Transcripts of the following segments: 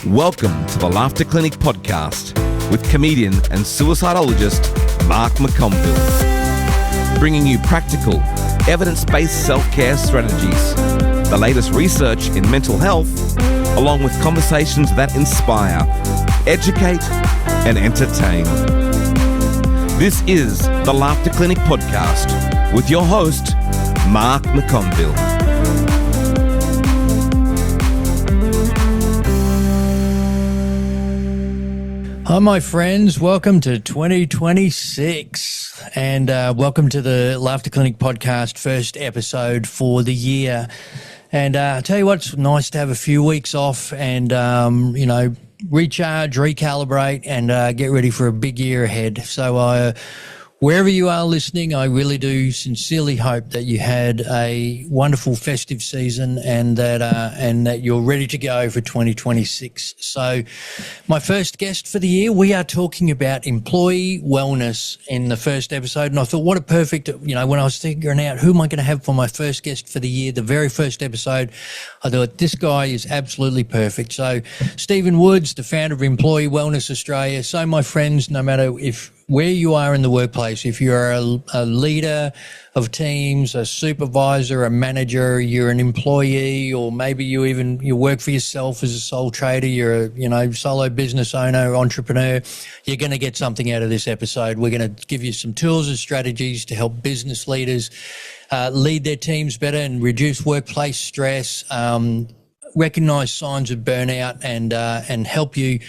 Welcome to the Laughter Clinic podcast with comedian and suicidologist Mark McConville, bringing you practical, evidence-based self-care strategies, the latest research in mental health, along with conversations that inspire, educate, and entertain. This is the Laughter Clinic podcast with your host, Mark McConville. Hi, my friends. Welcome to 2026 and welcome to the Laughter Clinic podcast, first episode for the year. And I'll tell you what, it's nice to have a few weeks off and, recharge, recalibrate and get ready for a big year ahead. So wherever you are listening, I really do sincerely hope that you had a wonderful festive season and that you're ready to go for 2026. So my first guest for the year, we are talking about employee wellness in the first episode. And I thought, what a perfect, when I was figuring out who am I going to have for my first guest for the year, the very first episode, I thought this guy is absolutely perfect. So Stephen Woods, the founder of Employee Wellness Australia. So my friends, no matter where you are in the workplace, if you're a leader of teams, a supervisor, a manager, you're an employee, or maybe you work for yourself as a sole trader, you're a solo business owner, entrepreneur, you're going to get something out of this episode. We're going to give you some tools and strategies to help business leaders lead their teams better and reduce workplace stress, recognize signs of burnout and help you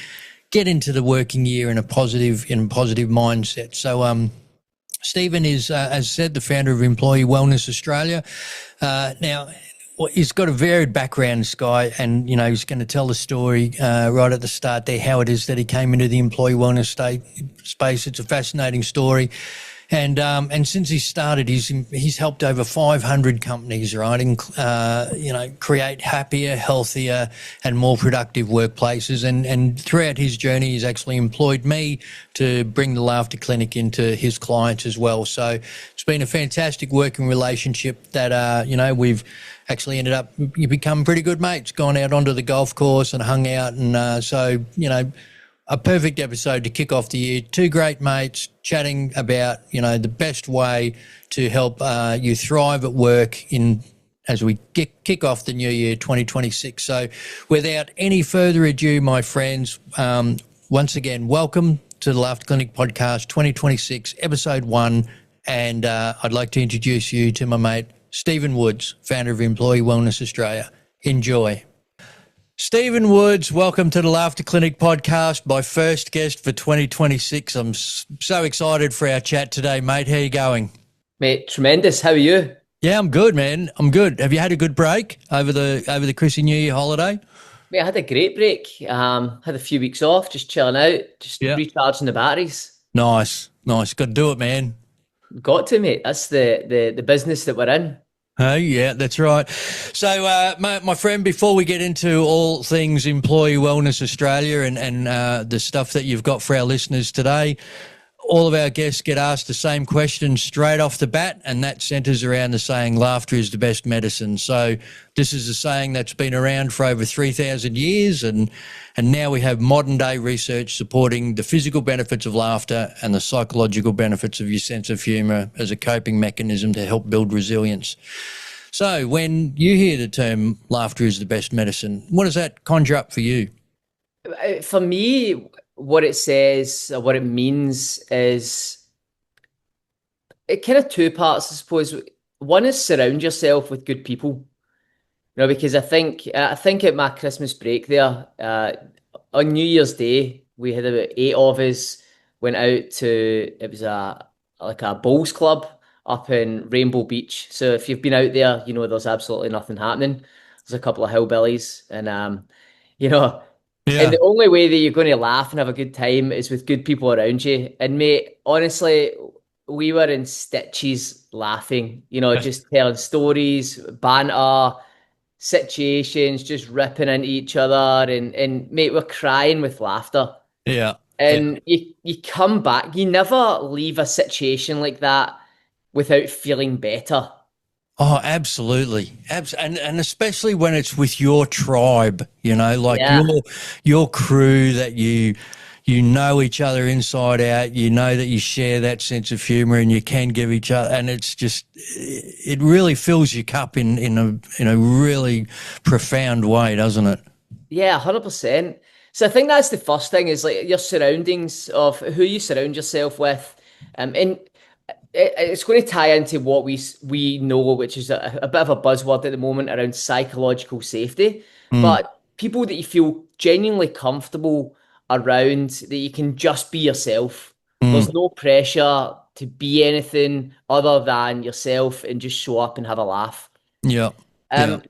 get into the working year in a positive mindset. So Stephen is, as said, the founder of Employee Wellness Australia. Now, he's got a varied background, this guy, and, he's going to tell the story right at the start there, how it is that he came into the employee wellness space. It's a fascinating story. And since he started, he's helped over 500 companies, right? Create happier, healthier, and more productive workplaces. And throughout his journey, he's actually employed me to bring the Laughter Clinic into his clients as well. So it's been a fantastic working relationship that we've actually ended up become pretty good mates. Gone out onto the golf course and hung out, and a perfect episode to kick off the year. Two great mates chatting about, the best way to help you thrive at work as we kick off the new year, 2026. So without any further ado, my friends, once again, welcome to the Laughter Clinic podcast 2026, episode 1. And I'd like to introduce you to my mate, Stephen Woods, founder of Employee Wellness Australia. Enjoy. Stephen Woods, welcome to the Laughter Clinic podcast, my first guest for 2026. I'm so excited for our chat today, mate. How are you going? Mate, tremendous. How are you? Yeah, I'm good, man. I'm good. Have you had a good break over the Chrissy New Year holiday? Mate, I had a great break. Had a few weeks off, just chilling out, recharging the batteries. Nice. Got to do it, man. Got to, mate. That's the business that we're in. Oh, yeah, that's right. So, my friend, before we get into all things Employee Wellness Australia and the stuff that you've got for our listeners today, all of our guests get asked the same question straight off the bat, and that centres around the saying, laughter is the best medicine. So this is a saying that's been around for over 3,000 years, and now we have modern-day research supporting the physical benefits of laughter and the psychological benefits of your sense of humour as a coping mechanism to help build resilience. So when you hear the term laughter is the best medicine, what does that conjure up for you? For me, what it says, or what it means is it kind of two parts, I suppose. One is surround yourself with good people. Because I think at my Christmas break there, on New Year's Day, we had about 8 of us went out to, it was a bowls club up in Rainbow Beach. So if you've been out there, there's absolutely nothing happening. There's a couple of hillbillies and, and the only way that you're going to laugh and have a good time is with good people around you. And mate, honestly, we were in stitches laughing, just telling stories, banter, situations, just ripping into each other, and mate, we're crying with laughter. Yeah. And you come back, you never leave a situation like that without feeling better. Oh, absolutely. And especially when it's with your tribe, like Yeah. your crew that you know each other inside out, you know that you share that sense of humor and you can give each other, and it's just, it really fills your cup in a really profound way, doesn't it? Yeah, 100%. So I think that's the first thing is like your surroundings of who you surround yourself with. And it's going to tie into what we know, which is a bit of a buzzword at the moment around psychological safety. Mm, But people that you feel genuinely comfortable around, that you can just be yourself. There's mm, no pressure to be anything other than yourself and just show up and have a laugh. yeah, yeah, Um,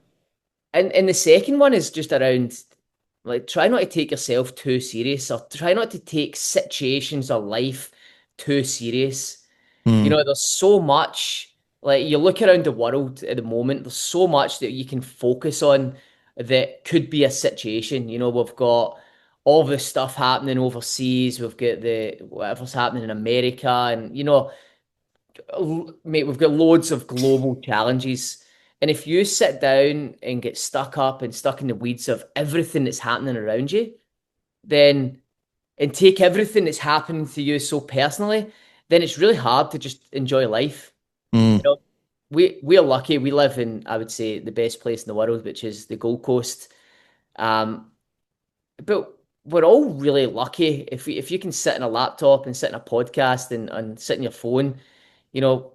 and the second one is just around like try not to take yourself too serious or try not to take situations or life too serious. You mm, know, there's so much, like you look around the world at the moment, there's so much that you can focus on that could be a situation. You know, we've got all this stuff happening overseas, we've got the whatever's happening in America, and mate, we've got loads of global challenges. And if you sit down and get stuck up and stuck in the weeds of everything that's happening around you, then and take everything that's happening to you so personally, then it's really hard to just enjoy life. You mm, know, we're lucky. We live in, I would say, the best place in the world, which is the Gold Coast. Um, but we're all really lucky if you can sit in a laptop and sit in a podcast and sit in your phone, you know,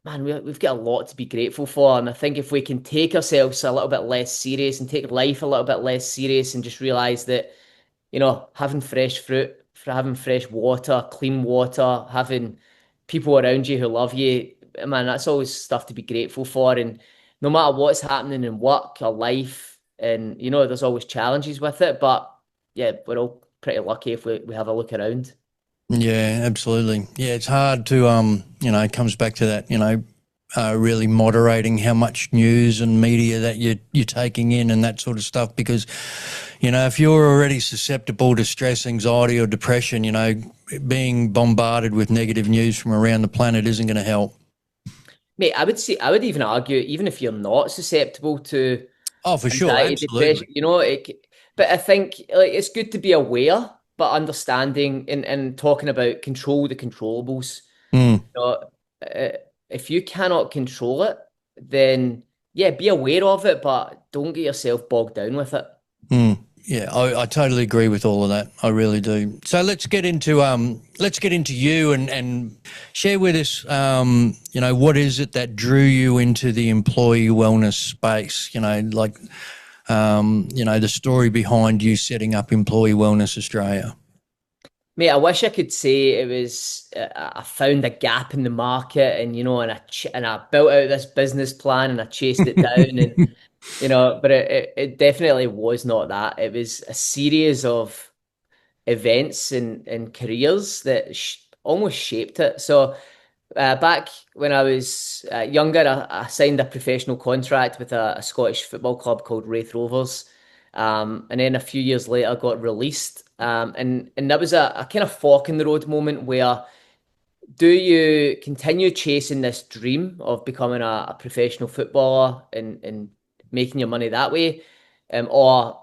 man, we've got a lot to be grateful for. And I think if we can take ourselves a little bit less serious and take life a little bit less serious and just realize that, having fresh fruit, for having fresh water, clean water, having people around you who love you, man, that's always stuff to be grateful for. And no matter what's happening in work or life, and there's always challenges with it. But yeah, we're all pretty lucky if we have a look around. yeah, absolutely. Yeah, it's hard to, it comes back to that, really moderating how much news and media that you're taking in and that sort of stuff. Because, if you're already susceptible to stress, anxiety, or depression, being bombarded with negative news from around the planet isn't going to help. Mate, I would even argue, even if you're not susceptible to Oh, for sure, anxiety, absolutely. depression, but I think like it's good to be aware, but understanding and talking about control the controllables. Mm, You know, if you cannot control it, then yeah, be aware of it, but don't get yourself bogged down with it. mm. Yeah, I totally agree with all of that. I really do. So let's get into you and share with us, what is it that drew you into the employee wellness space? The story behind you setting up Employee Wellness Australia. Mate, I wish I could say it was I found a gap in the market and I built out this business plan and I chased it down and but it definitely was not that. It was a series of events and careers that almost shaped it. So back when I was younger, I signed a professional contract with a Scottish football club called Wraith Rovers. And then a few years later, got released. And that was a kind of fork in the road moment where do you continue chasing this dream of becoming a professional footballer and making your money that way? Or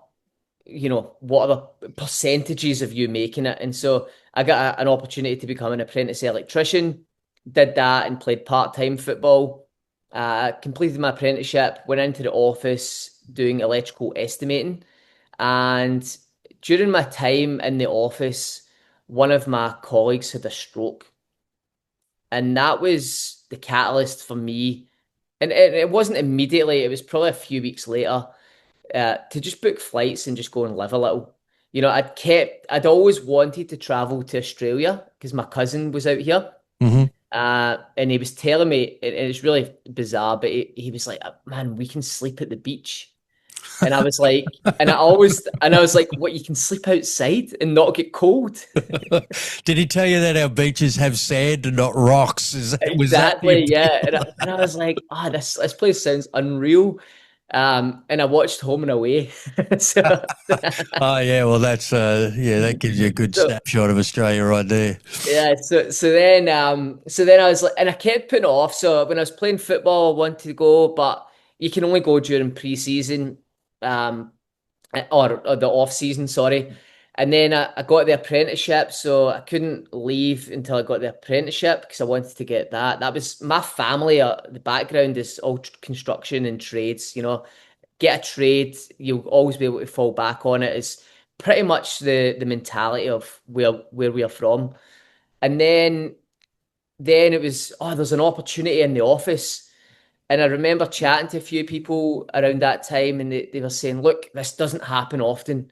what are the percentages of you making it? And so I got an opportunity to become an apprentice electrician, did that and played part-time football. Completed my apprenticeship, went into the office doing electrical estimating. And during my time in the office, one of my colleagues had a stroke. And that was the catalyst for me. And it wasn't immediately, it was probably a few weeks later to just book flights and just go and live a little. I'd always wanted to travel to Australia because my cousin was out here. Hmm. And he was telling me, and it's really bizarre, but he was like, man, we can sleep at the beach. And I was like, and I was like, what, you can sleep outside and not get cold? Did he tell you that our beaches have sand and not rocks? Was that the Exactly, appeal? yeah. And I was like, this place sounds unreal. And I watched Home and Away. So, Oh yeah, well that gives you a good so snapshot of Australia right there. yeah, so then I was like, and I kept putting it off. So when I was playing football, I wanted to go, but you can only go during pre-season, um, or the off season, sorry. And then I got the apprenticeship, so I couldn't leave until I got the apprenticeship because I wanted to get that. That was my family. The background is all construction and trades. Get a trade, you'll always be able to fall back on it. It's pretty much the mentality of where we are from. And then it was, oh, there's an opportunity in the office. And I remember chatting to a few people around that time, and they were saying, look, this doesn't happen often.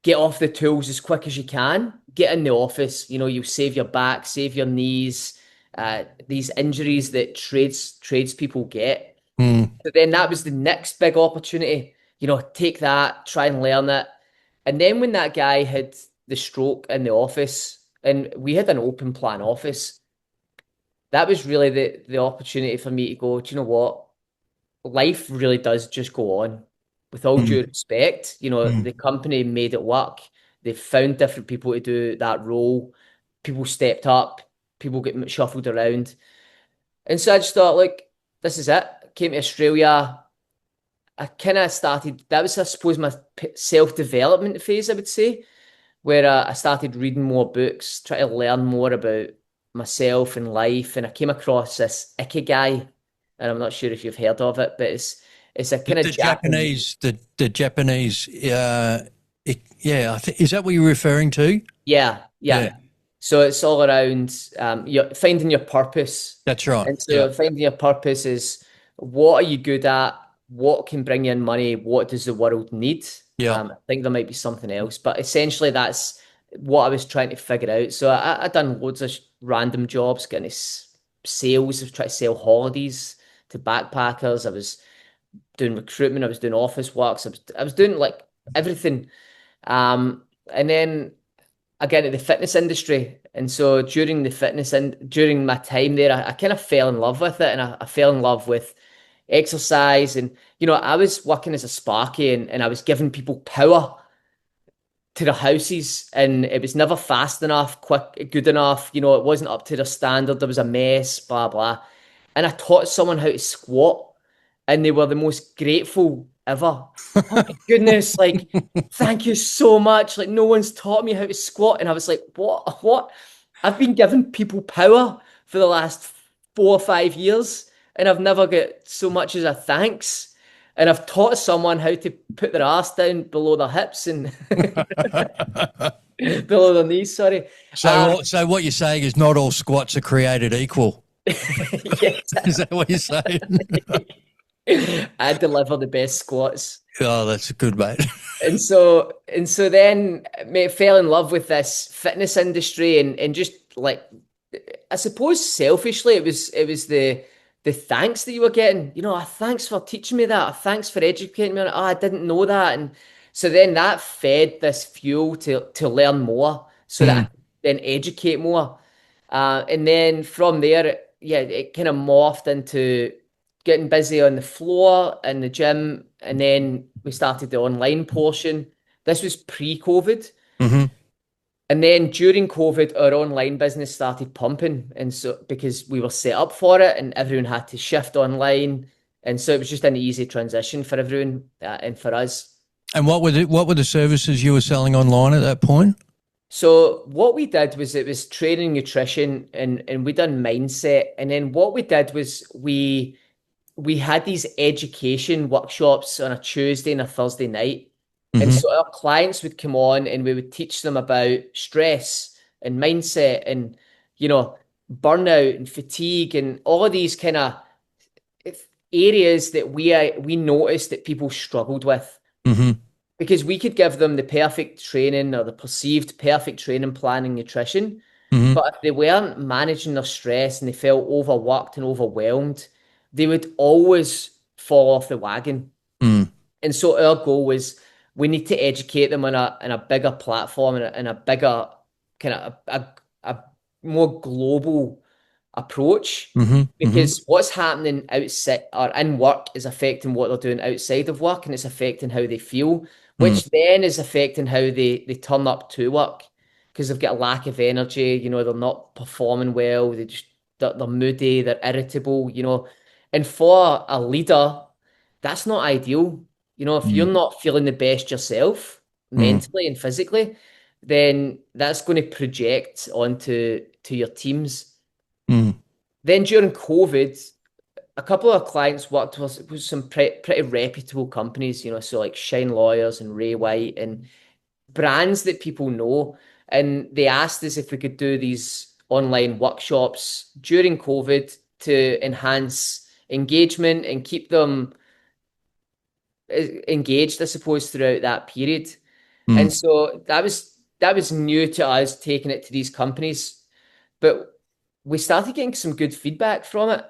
Get off the tools as quick as you can. Get in the office. You'll save your back, save your knees, these injuries that tradespeople get. Mm. So then that was the next big opportunity. Take that, try and learn it. And then when that guy had the stroke in the office, and we had an open plan office, that was really the opportunity for me to go, do you know what? Life really does just go on. With all due Mm. respect, Mm. the company made it work. They found different people to do that role. People stepped up, people get shuffled around. And so I just thought, like, this is it. Came to Australia. I kind of started, that was, I suppose, my self-development phase, I would say, where I started reading more books, trying to learn more about myself and life. And I came across this Ikigai, and I'm not sure if you've heard of it, but it's a kind of The Japanese. Japanese, the Japanese, yeah, I think is that what you're referring to? Yeah, Yeah, yeah. So it's all around finding your purpose. that's right. And Yeah, so finding your purpose is, what are you good at? What can bring in money? What does the world need? yeah. I think there might be something else, but essentially that's what I was trying to figure out. So I done loads of random jobs, getting sales. I was trying to sell holidays to backpackers. I was doing recruitment. I was doing office works. I was doing like everything. And then I got into the fitness industry. And so during the fitness and during my time there, I kind of fell in love with it. And I fell in love with exercise. And, I was working as a Sparky, and I was giving people power to their houses, and it was never fast enough, quick, good enough. It wasn't up to their standard. There was a mess, blah, blah. And I taught someone how to squat, and they were the most grateful ever. Oh my goodness, like, thank you so much. Like, no one's taught me how to squat. And I was like, what? What? I've been giving people power for the last 4 or 5 years, and I've never got so much as a thanks. And I've taught someone how to put their ass down below their hips and below their knees, sorry. So what you're saying is not all squats are created equal. Yes, Is that what you're saying? I deliver the best squats. Oh, that's good, mate. And so then mate, fell in love with this fitness industry, and just like, I suppose selfishly it was the thanks that you were getting. Thanks for teaching me that. Thanks for educating me on it. Oh, I didn't know that. And so then that fed this fuel to learn more so that I Mm. could then educate more. And then from there, it kind of morphed into getting busy on the floor in the gym. And then we started the online portion. This was pre-COVID. Hmm. And then during COVID, our online business started pumping. And so, because we were set up for it and everyone had to shift online. And so it was just an easy transition for everyone, and for us. And what were the services you were selling online at that point? So what we did was, it was training, nutrition, and we done mindset. And then what we did was we had these education workshops on a Tuesday and a Thursday night. And Hmm. so our clients would come on, and we would teach them about stress and mindset and, burnout and fatigue and all of these kind of areas that we noticed that people struggled with, Hmm. because we could give them the perfect training or the perceived perfect training plan and nutrition. Hmm. But if they weren't managing their stress and they felt overworked and overwhelmed, they would always fall off the wagon. Mm. And so our goal was, we need to educate them on a bigger platform and a bigger kind of a more global approach, because what's happening outside or in work is affecting what they're doing outside of work, and it's affecting how they feel, mm, which then is affecting how they turn up to work because they've got a lack of energy. They're not performing well. They're moody. They're irritable. And for a leader, that's not ideal. If you're mm, not feeling the best yourself, mm, mentally and physically, then that's going to project onto your teams. mm, Then during COVID, a couple of clients worked with some pretty reputable companies, so like Shine Lawyers and Ray White and brands that people know. And they asked us if we could do these online workshops during COVID to enhance engagement and keep them engaged, I suppose, throughout that period. mm. And so that was new to us taking it to these companies, but we started getting some good feedback from it.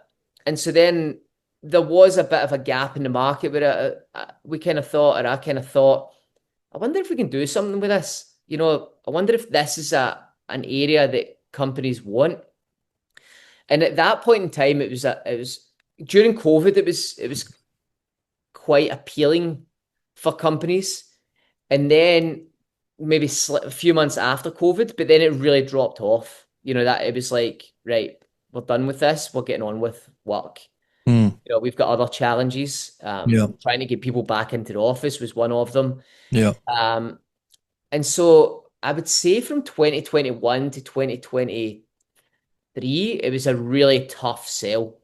And so then there was a bit of a gap in the market where we kind of thought, or I kind of thought, I wonder if we can do something with this. I wonder if this is an area that companies want. And at that point in time, it was during COVID. It was quite appealing for companies. And then maybe a few months after COVID, but then it really dropped off. That it was like, right, we're done with this. We're getting on with work. Mm. We've got other challenges. Yeah, Trying to get people back into the office was one of them. yeah, Um, and so I would say from 2021 to 2023, it was a really tough sell.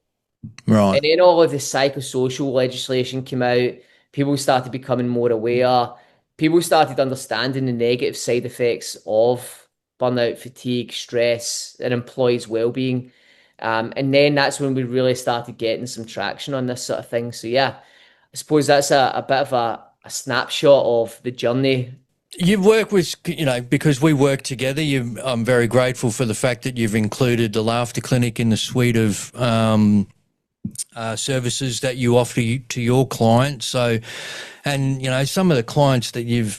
right. And then all of the psychosocial legislation came out. People started becoming more aware. People started understanding the negative side effects of burnout, fatigue, stress, and employees' well-being. And then that's when we really started getting some traction on this sort of thing. So yeah, I suppose that's a bit of a snapshot of the journey. You've worked with, because we work together. I'm very grateful for the fact that you've included the Laughter Clinic in the suite of services that you offer to your clients. So, and some of the clients that you've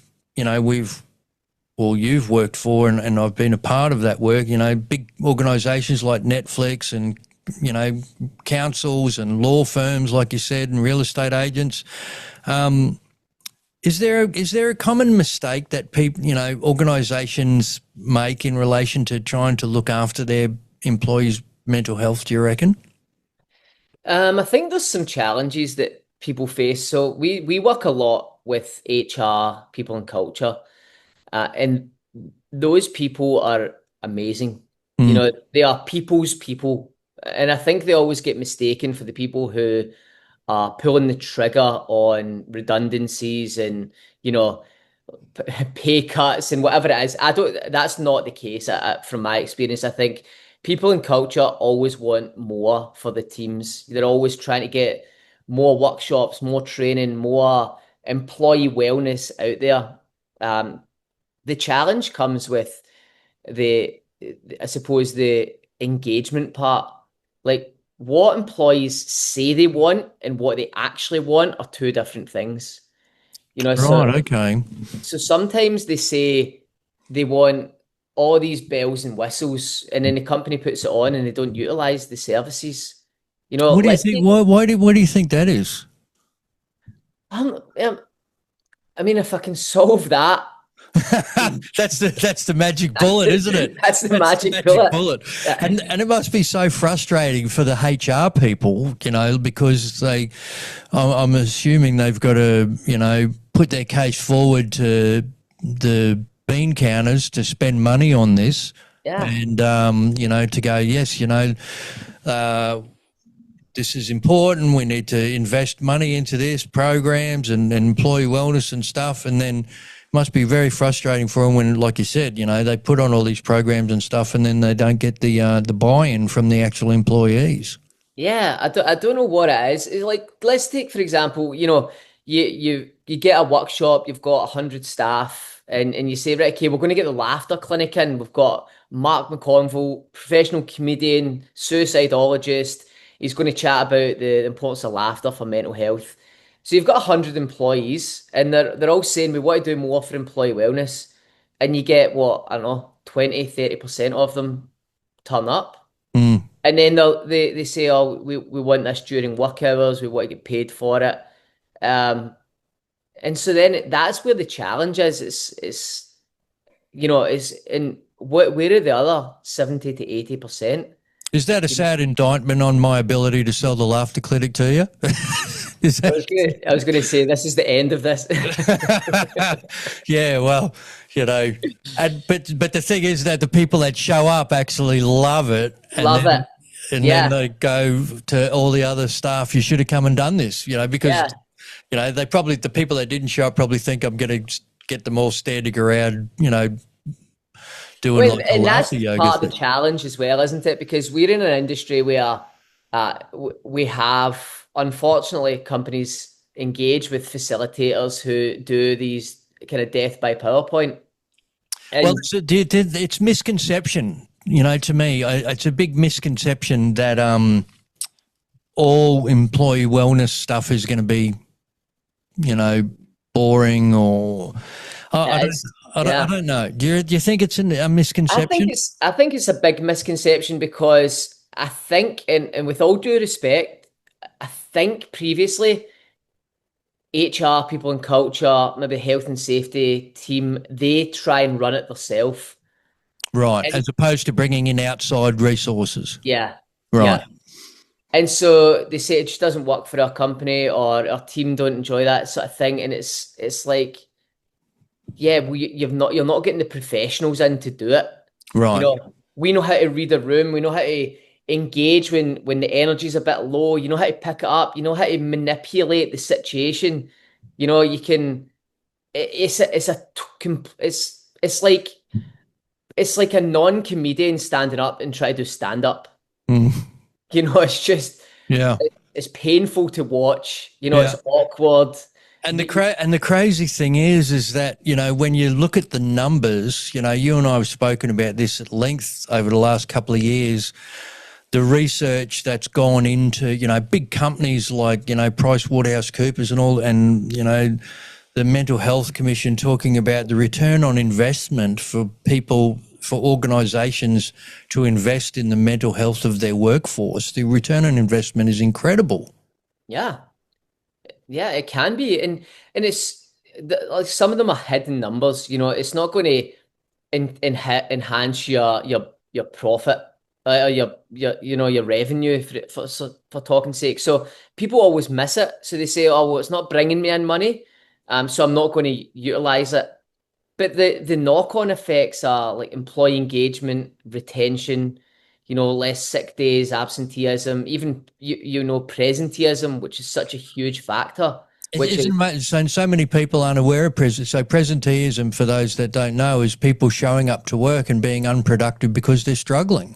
worked for, and I've been a part of that work. Big organisations like Netflix, and councils and law firms, like you said, and real estate agents. Is there a common mistake that people, organisations make in relation to trying to look after their employees' mental health, do you reckon? I think there's some challenges that people face. So we work a lot with HR, people and culture, and those people are amazing. Mm, They are people's people, and I think they always get mistaken for the people who are pulling the trigger on redundancies and you know pay cuts and whatever it is. I don't. That's not the case from my experience. I think people in culture always want more for the teams. They're always trying to get more workshops, more training, more employee wellness out there. Um, the challenge comes with the, I suppose, the engagement part. Like what employees say they want and what they actually want are two different things. You know, so right. Okay. so sometimes they say they want all these bells and whistles, and then the company puts it on and they don't utilize the services. What do you Let's think? say, Why do you think that is? I mean, if I can solve that, That's the magic bullet, isn't it? that's the That's the magic magic bullet. bullet. Yeah. And it must be so frustrating for the HR people, because I'm assuming they've got to, put their case forward to the bean counters to spend money on this, Yeah. and to go, yes, uh, this is important. We need to invest money into this programs and employee wellness and stuff. And then must be very frustrating for them when, like you said, they put on all these programs and stuff, and then they don't get the buy-in from the actual employees. Yeah, I don't know what it is. It's like, let's take for example, you get a workshop, you've got 100 staff, and you say, right, okay, we're going to get the laughter clinic in. We've got Mark McConville, professional comedian, suicidologist. He's going to chat about the importance of laughter for mental health. So you've got 100 employees, and they're all saying we want to do more for employee wellness, and you get what, I don't know, 20, 30% of them turn up. Mm. And then they say, oh, we want this during work hours. We want to get paid for it. And so then that's where the challenge is. It's it's in where are the other 70 to 80%? Is that a sad indictment on my ability to sell the laughter clinic to you? Is that... I was gonna say this is the end of this. Yeah, well, but the thing is that the people that show up actually love it. And then they go to all the other staff, you should have come and done this, because, the people that didn't show up probably think I'm going to get them all standing around, doing and that's yoga. Part of the challenge as well, isn't it? Because we're in an industry where we have, unfortunately, companies engage with facilitators who do these kind of death by PowerPoint. And it's misconception. To me, it's a big misconception that all employee wellness stuff is going to be, boring or I don't know. Do you think it's a misconception? I think it's a big misconception because I think, and with all due respect, I think previously HR people and culture, maybe health and safety team, they try and run it themselves. Right, as opposed to bringing in outside resources. Yeah. Right. Yeah. And so they say it just doesn't work for our company or our team don't enjoy that sort of thing. And it's like, yeah, you're not getting the professionals in to do it. Right. We know how to read a room. We know how to engage when the energy's a bit low. You know how to pick it up. You know how to manipulate the situation. You can. It's like a non-comedian standing up and try to do stand-up. It's just it's painful to watch. It's awkward. And the crazy thing is that, when you look at the numbers, you and I have spoken about this at length over the last couple of years, the research that's gone into, big companies like, PricewaterhouseCoopers and all, and, the Mental Health Commission talking about the return on investment for people, for organisations to invest in the mental health of their workforce. The return on investment is incredible. Yeah. Yeah, it can be, and it's like some of them are hidden numbers. It's not going to enhance your profit or your revenue for talking sake. So people always miss it. So they say, "Oh, well, it's not bringing me in money, so I'm not going to utilize it." But the knock-on effects are like employee engagement, retention. Less sick days, absenteeism, even, presenteeism, which is such a huge factor. So many people aren't aware of so presenteeism, for those that don't know, is people showing up to work and being unproductive because they're struggling.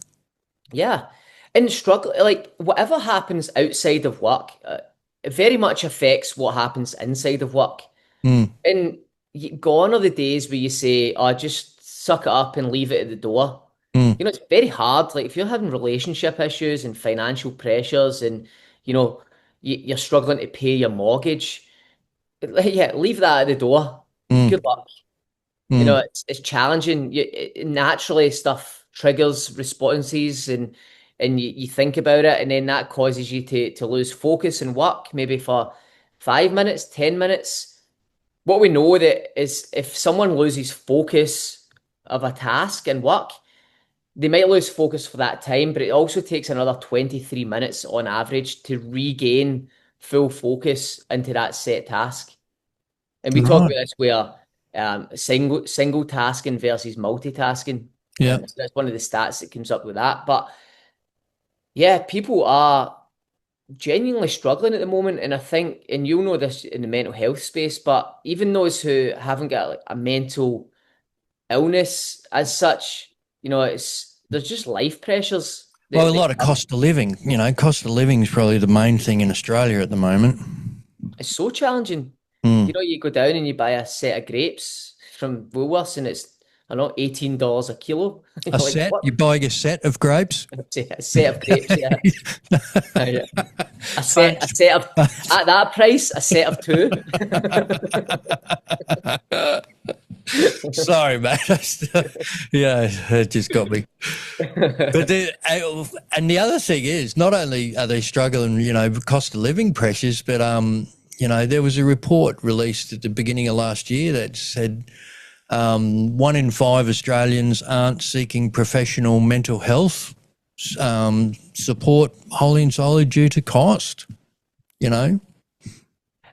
Yeah. And struggle, like whatever happens outside of work, it very much affects what happens inside of work. And gone are the days where you say, oh, just suck it up and leave it at the door. It's very hard. Like if you're having relationship issues and financial pressures and, you're struggling to pay your mortgage, leave that at the door. Good luck. It's challenging. Naturally stuff triggers responses and you think about it, and then that causes you to lose focus and work maybe for 5 minutes, 10 minutes. What we know that is if someone loses focus of a task and work, they might lose focus for that time, but it also takes another 23 minutes on average to regain full focus into that set task. And we talk about this where single tasking versus multitasking. Yeah. So that's one of the stats that comes up with that. But yeah, people are genuinely struggling at the moment. And I think, and you'll know this in the mental health space, but even those who haven't got like a mental illness as such, there's just life pressures. Well, a lot of cost of living. Cost of living is probably the main thing in Australia at the moment. It's so challenging. You go down and you buy a set of grapes from Woolworths and it's, I don't know, $18 a kilo. A set? You're buying a set of grapes? A set of grapes, yeah. A set of, at that price, a set of two. Sorry, mate. Yeah, it just got me. But and the other thing is, not only are they struggling, cost of living pressures, but there was a report released at the beginning of last year that said 1 in 5 Australians aren't seeking professional mental health support wholly and solely due to cost.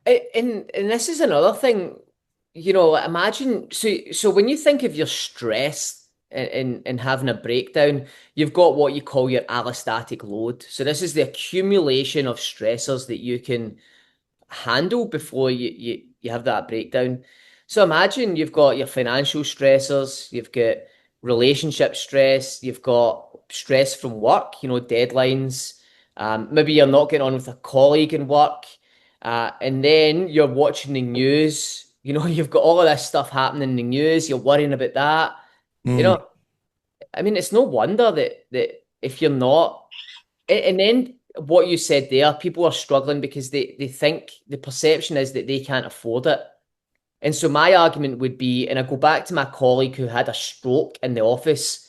And this is another thing, imagine so when you think of your stress and having a breakdown, you've got what you call your allostatic load. So this is the accumulation of stressors that you can handle before you have that breakdown. So imagine you've got your financial stressors, you've got relationship stress, you've got stress from work, deadlines. Maybe you're not getting on with a colleague in work, and then you're watching the news. You've got all of this stuff happening in the news. You're worrying about that. You Mm, know, I mean, it's no wonder that if you're not, and then what you said there, people are struggling because they think the perception is that they can't afford it. And so my argument would be, and I go back to my colleague who had a stroke in the office,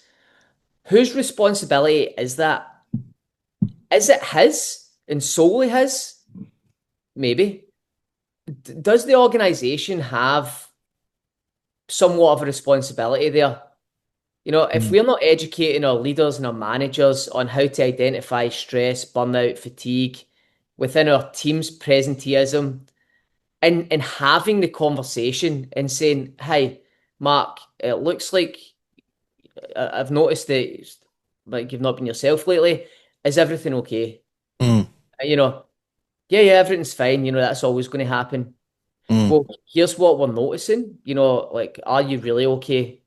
whose responsibility is that? Is it his and solely his? Maybe. Does the organization have somewhat of a responsibility there? If mm, we're not educating our leaders and our managers on how to identify stress, burnout, fatigue within our team's presenteeism, and having the conversation and saying, "Hey, Mark, it looks like I've noticed that like you've not been yourself lately. Is everything okay?" mm, You know, yeah, everything's fine. That's always going to happen. mm, Well, here's what we're noticing. Like, are you really okay?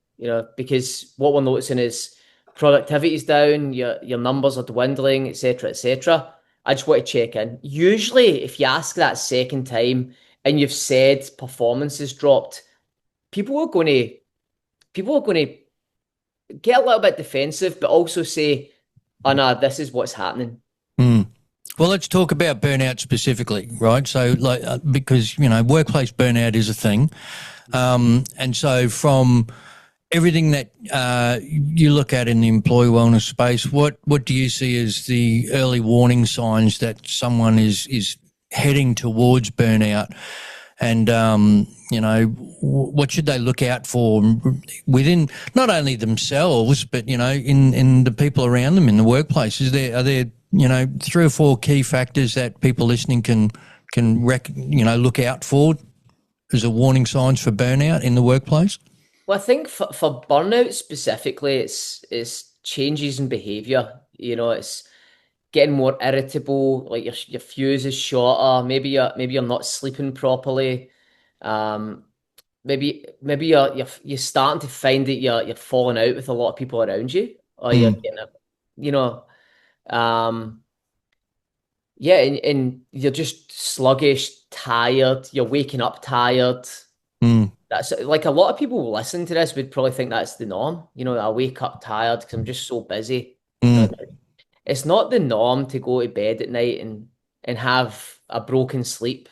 Because what we're noticing is productivity's down, your numbers are dwindling, etc., etc. I just want to check in. Usually, if you ask that second time and you've said performance has dropped, people are going to people are going to get a little bit defensive, but also say, "Oh no, this is what's happening." mm. Well, let's talk about burnout specifically, right? So, because workplace burnout is a thing, and so from everything that you look at in the employee wellness space, what do you see as the early warning signs that someone is heading towards burnout? And what should they look out for within not only themselves, but in the people around them in the workplace? Are there 3 or 4 key factors that people listening can look out for as a warning signs for burnout in the workplace? Well, I think for burnout specifically, it's changes in behavior. It's getting more irritable, like your fuse is shorter. Maybe you're not sleeping properly. Um, maybe you're starting to find that you're falling out with a lot of people around you, or you're Mm, getting you know, um, yeah, and you're just sluggish, tired. You're waking up tired. mm, That's like a lot of people who listen to this would probably think that's the norm. I wake up tired because I'm just so busy. mm, It's not the norm to go to bed at night and have a broken sleep.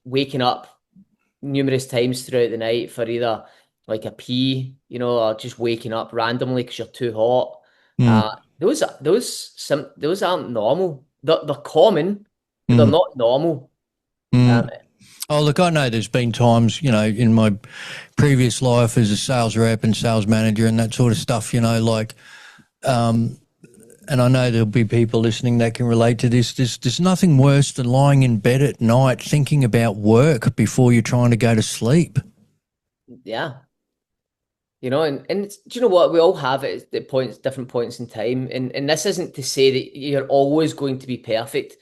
Waking up numerous times throughout the night for either like a pee, or just waking up randomly because you're too hot. mm, Those aren't normal. They're common, but they're mm, not normal. Um, mm. Oh, look, I know there's been times, in my previous life as a sales rep and sales manager and that sort of stuff, and I know there'll be people listening that can relate to this. There's nothing worse than lying in bed at night thinking about work before you're trying to go to sleep. yeah. Do you know what? We all have it at different points in time. And this isn't to say that you're always going to be perfect,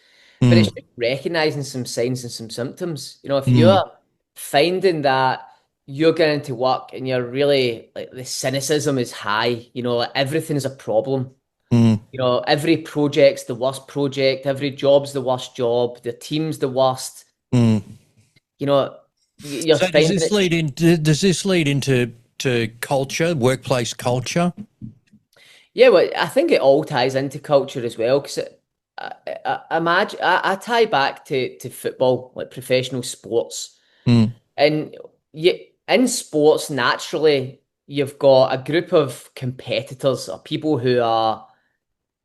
but it's Mm, just recognizing some signs and some symptoms. If mm, you're finding that you're getting to work and you're really like the cynicism is high, like everything's a problem. mm, Every project's the worst project, every job's the worst job, the team's the worst. mm. You know, you're So does finding this it. lead into to culture, workplace culture? Yeah, well, I think it all ties into culture as well because I tie back to football, like professional sports, Mm, and you, in sports naturally. you've got a group of competitors or people who are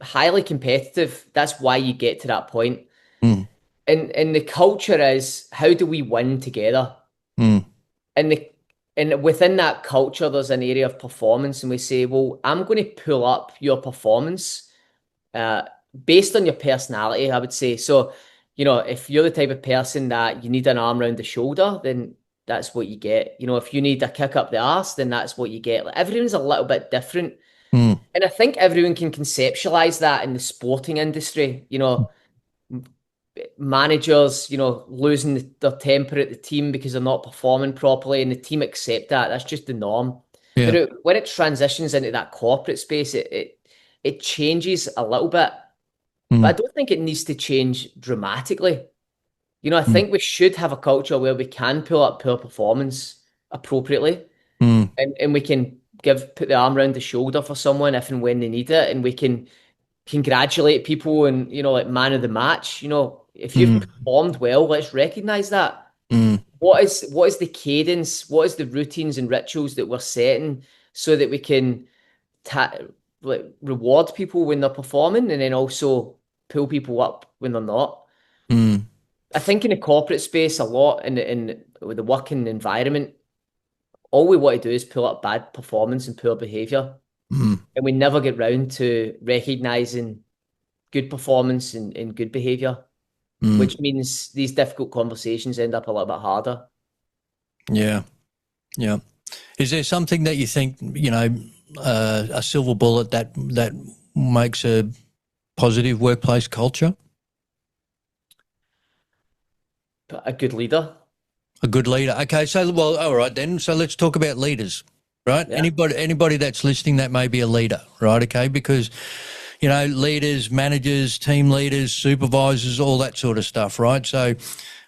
highly competitive. That's why you get to that point. Mm, And the culture is, how do we win together? mm, And the and within that culture, there's an area of performance, and we say, well, I'm going to pull up your performance uh, based on your personality, I would say. So, if you're the type of person that you need an arm around the shoulder, then that's what you get. If you need a kick up the arse, then that's what you get. Like, everyone's a little bit different. mm, And I think everyone can conceptualize that in the sporting industry. Managers, losing their temper at the team because they're not performing properly, and the team accept that. That's just the norm. But yeah. when it transitions into that corporate space, it changes a little bit. But I Mm, don't think it needs to change dramatically. I mm, think we should have a culture where we can pull up poor performance appropriately, mm, and we can put the arm around the shoulder for someone if and when they need it, and we can congratulate people and like man of the match. If you've mm, performed well, let's recognize that. mm, What is the cadence? What is the routines and rituals that we're setting so that we can ta reward people when they're performing, and then also pull people up when they're not? mm, I think in the corporate space a lot, in with the working environment, all we want to do is pull up bad performance and poor behavior, mm, and we never get round to recognizing good performance and good behavior, mm. which means these difficult conversations end up a little bit harder. Yeah, yeah. Is there something that you think, a silver bullet that makes a positive workplace culture? But a good leader, A good leader. Okay, so well, all right then. So let's talk about leaders, right? yeah. Anybody that's listening that may be a leader, right? Okay, because leaders, managers, team leaders, supervisors, all that sort of stuff, right? So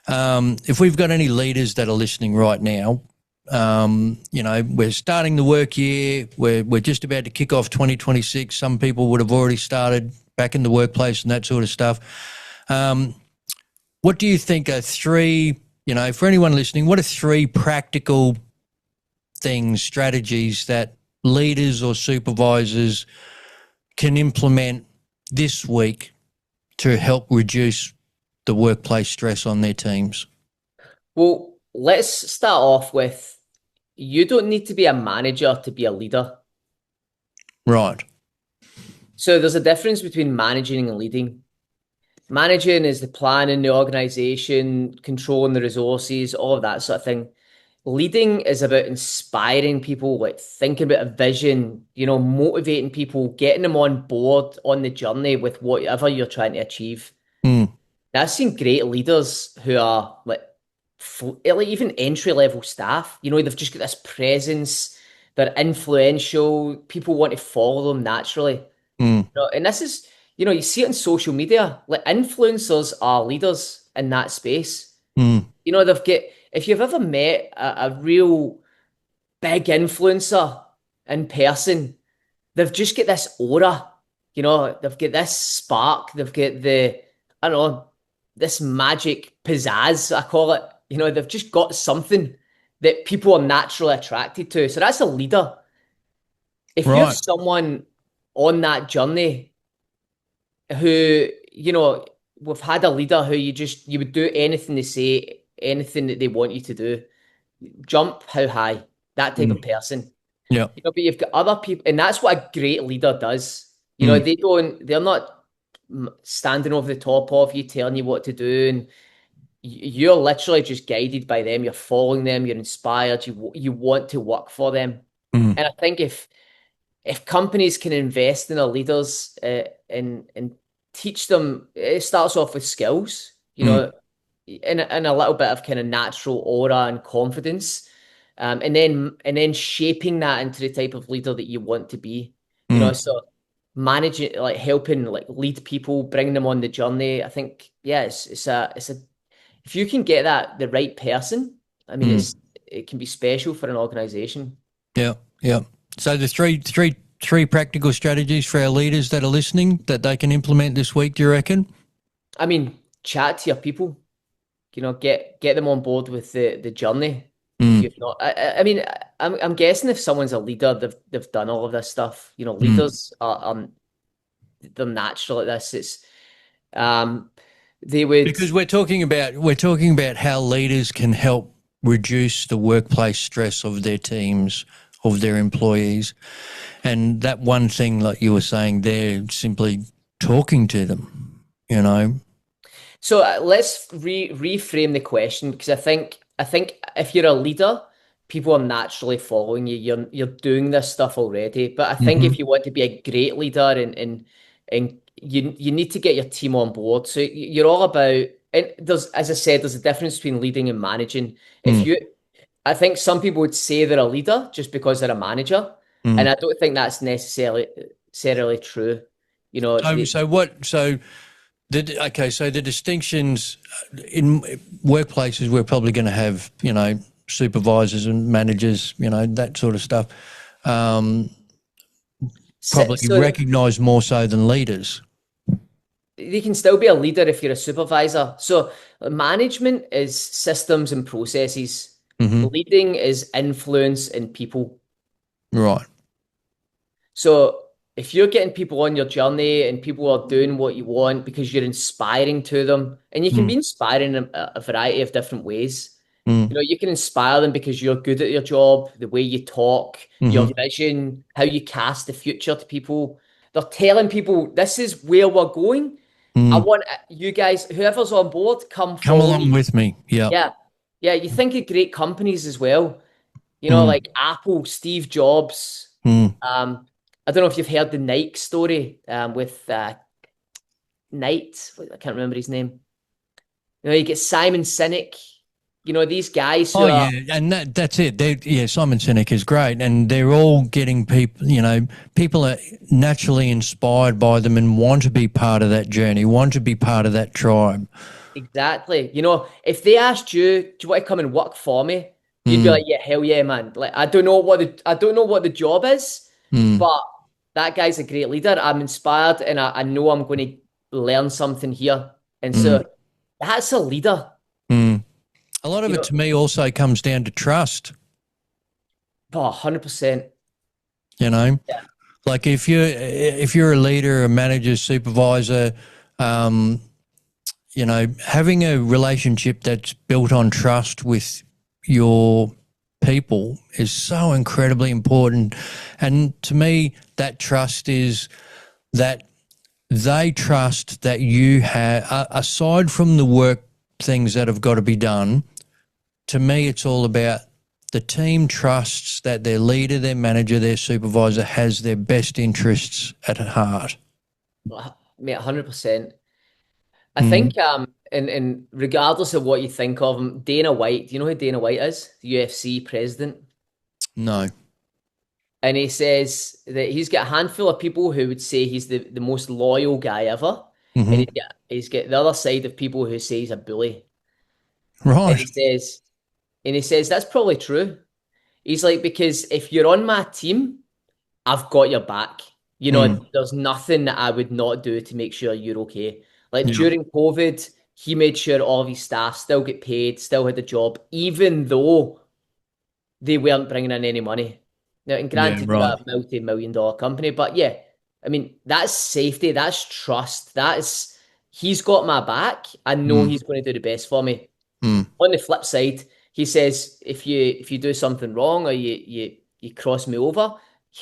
if we've got any leaders that are listening right now, we're starting the work year. We're just about to kick off 2026. Some people would have already started back in the workplace and that sort of stuff. What do you think are three, for anyone listening, what are three practical things, strategies that leaders or supervisors can implement this week to help reduce the workplace stress on their teams? Well, let's start off with, you don't need to be a manager to be a leader. Right. So there's a difference between managing and leading. Managing is the planning, the organization, controlling the resources, all of that sort of thing. Leading is about inspiring people, like thinking about a vision, motivating people, getting them on board on the journey with whatever you're trying to achieve. Mm, Now, I've seen great leaders who are like even entry level staff. They've just got this presence. They're influential. People want to follow them naturally. mm, And this is, you see it in social media. Like, influencers are leaders in that space. mm, They've got, if you've ever met a real big influencer in person, they've just got this aura. They've got this spark. They've got I don't know, this magic pizzazz, I call it. They've just got something that people are naturally attracted to. So that's a leader. If you're right. someone on that journey who, we've had a leader who you would do anything they say, anything that they want you to do, jump how high, that type of Mm, person. yeah. But you've got other people, and that's what a great leader does. Mm, They're not standing over the top of you, telling you what to do, and you're literally just guided by them. You're following them. You're inspired. You want to work for them. mm, And I think if companies can invest in their leaders, and teach them, it starts off with skills, mm, and a little bit of kind of natural aura and confidence, and then shaping that into the type of leader that you want to be. mm, So managing, like helping, like lead people, bringing them on the journey. I think, yeah, it's a if you can get the right person, I mean, mm. it can be special for an organization. Yeah, yeah. So the three practical strategies for our leaders that are listening that they can implement this week, do you reckon? I mean, chat to your people, get them on board with the journey. if you've not. I mean, I'm guessing if someone's a leader, they've done all of this stuff. You know, leaders are they're natural at this. It's they would. Because we're talking about how leaders can help reduce the workplace stress of their teams, of their employees, and that one thing, like you were saying, there, simply talking to them. You know. So let's reframe the question, because I think if you're a leader, people are naturally following you. You're doing this stuff already. But I think if you want to be a great leader and you need to get your team on board. So you're all about, and there's, as I said, there's a difference between leading and managing. I think some people would say they're a leader just because they're a manager, and I don't think that's necessarily true. You know, So the distinctions in workplaces, we're probably going to have, you know, supervisors and managers, you know, that sort of stuff, probably recognised more so than leaders. You can still be a leader if you're a supervisor. So management is systems and processes. Leading is influence in people. Right. So if you're getting people on your journey and people are doing what you want because you're inspiring to them, and you can be inspiring in a variety of different ways. You know, you can inspire them because you're good at your job, the way you talk, your vision, how you cast the future to people. They're telling people, this is where we're going. I want you guys, whoever's on board, come along with me. Yeah. Yeah. You think of great companies as well, you know, like Apple, Steve Jobs. I don't know if you've heard the Nike story with Knight. I can't remember his name. You know, you get Simon Sinek. You know, these guys who are... and that's it. Simon Sinek is great, and they're all getting people, you know, people are naturally inspired by them and want to be part of that journey, want to be part of that tribe. Exactly. You know, if they asked you, do you want to come and work for me? You'd be like, yeah, hell yeah, man. Like, I don't know what the job is, but that guy's a great leader. I'm inspired, and I know I'm going to learn something here. And so that's a leader. A lot of it, to me, also comes down to trust. 100%. You know, like if you're a leader, a manager, supervisor, you know, having a relationship that's built on trust with your people is so incredibly important. And to me, that trust is that they trust that you have, aside from the work things that have got to be done, to me, it's all about the team trusts that their leader, their manager, their supervisor has their best interests at heart. Mate, 100%. I think, and regardless of what you think of him, Dana White, do you know who Dana White is? The UFC president? No. And he says that he's got a handful of people who would say he's the most loyal guy ever. And he's got the other side of people who say he's a bully. Right. And he says that's probably true. He's like, because if you're on my team, I've got your back. You know, there's nothing that I would not do to make sure you're okay. Like during COVID, he made sure all of his staff still get paid, still had a job, even though they weren't bringing in any money. Now, and granted, they're a multi-million-dollar company, but yeah, I mean, that's safety, that's trust, he's got my back. I know he's going to do the best for me. On the flip side, he says, if you do something wrong or you cross me over,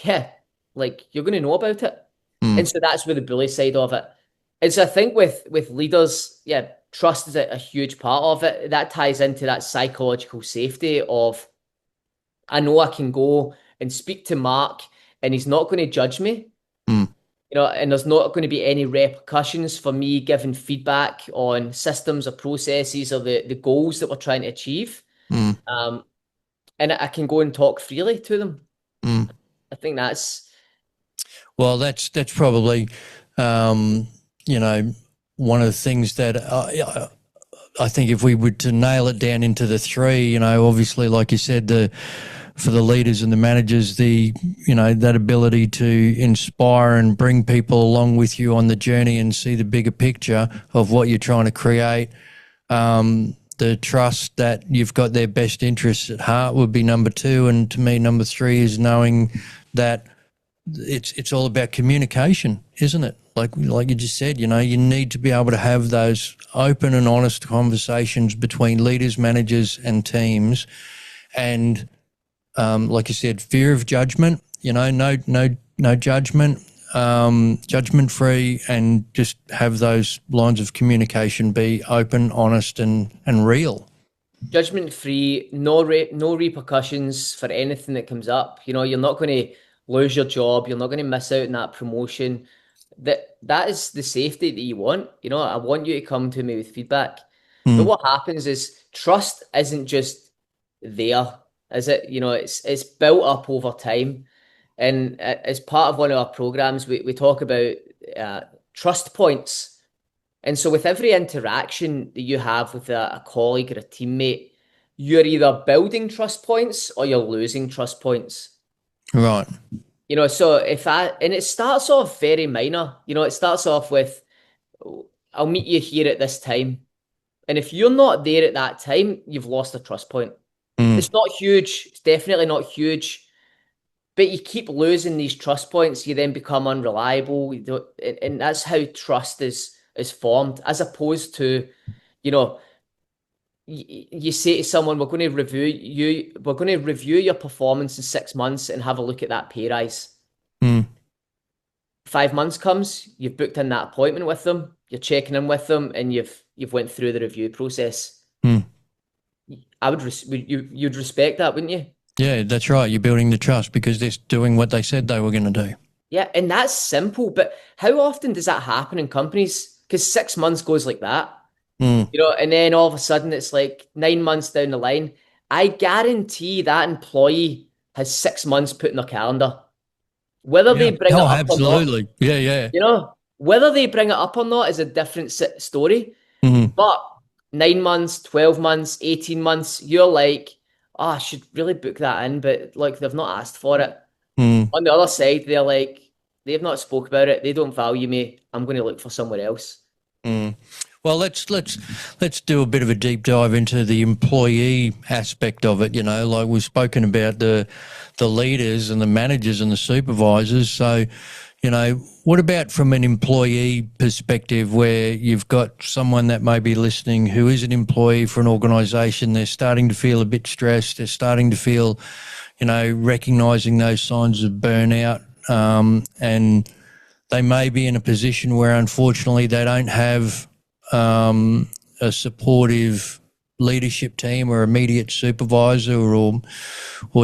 yeah, like you're going to know about it. And so that's where the bully side of it. And so I think with leaders, yeah, trust is a huge part of it. That ties into that psychological safety of, I know I can go and speak to Mark and he's not going to judge me. You know, and there's not going to be any repercussions for me giving feedback on systems or processes or the goals that we're trying to achieve. And I can go and talk freely to them. I think that's... Well, that's probably, you know, one of the things that I think if we were to nail it down into the three, you know, obviously, like you said, for the leaders and the managers, you know, that ability to inspire and bring people along with you on the journey and see the bigger picture of what you're trying to create. the trust that you've got their best interests at heart would be number two. And to me, number three is knowing that it's all about communication, isn't it? Like you just said, you know, you need to be able to have those open and honest conversations between leaders, managers, and teams. And like you said, fear of judgment. You know, no judgment, judgment free, and just have those lines of communication be open, honest, and real. Judgment free, no repercussions for anything that comes up. You know, you're not going to lose your job. You're not going to miss out on that promotion. That is the safety that you want. You know, I want you to come to me with feedback. But what happens is trust isn't just there, is it? You know, it's built up over time. And as part of one of our programs, we talk about trust points. And so with every interaction that you have with a colleague or a teammate, you're either building trust points or you're losing trust points. Right. You know, so and it starts off very minor. You know, it starts off with, I'll meet you here at this time. And if you're not there at that time, you've lost a trust point. It's not huge. It's definitely not huge. But you keep losing these trust points. You then become unreliable. And that's how trust is formed, as opposed to, you know, you say to someone, we're going to review your performance in 6 months and have a look at that pay rise. 5 months comes, you've booked in that appointment with them, you're checking in with them, and you've went through the review process. You'd respect that, wouldn't you? Yeah, that's right. You're building the trust because they're doing what they said they were going to do. Yeah, and that's simple, but how often does that happen in companies? Because 6 months goes like that. You know, and then all of a sudden it's like 9 months down the line. I guarantee that employee has 6 months put in their calendar. Whether they bring it up absolutely. or not. Yeah. You know, whether they bring it up or not is a different story. But 9 months, 12 months, 18 months, you're like, oh, I should really book that in, but like they've not asked for it. On the other side, they're like, they've not spoke about it. They don't value me. I'm going to look for somewhere else. Well, let's do a bit of a deep dive into the employee aspect of it. You know, like we've spoken about the leaders and the managers and the supervisors. So, you know, what about from an employee perspective, where you've got someone that may be listening who is an employee for an organisation? They're starting to feel a bit stressed. They're starting to feel, you know, recognising those signs of burnout, and they may be in a position where, unfortunately, they don't have a supportive leadership team or immediate supervisor or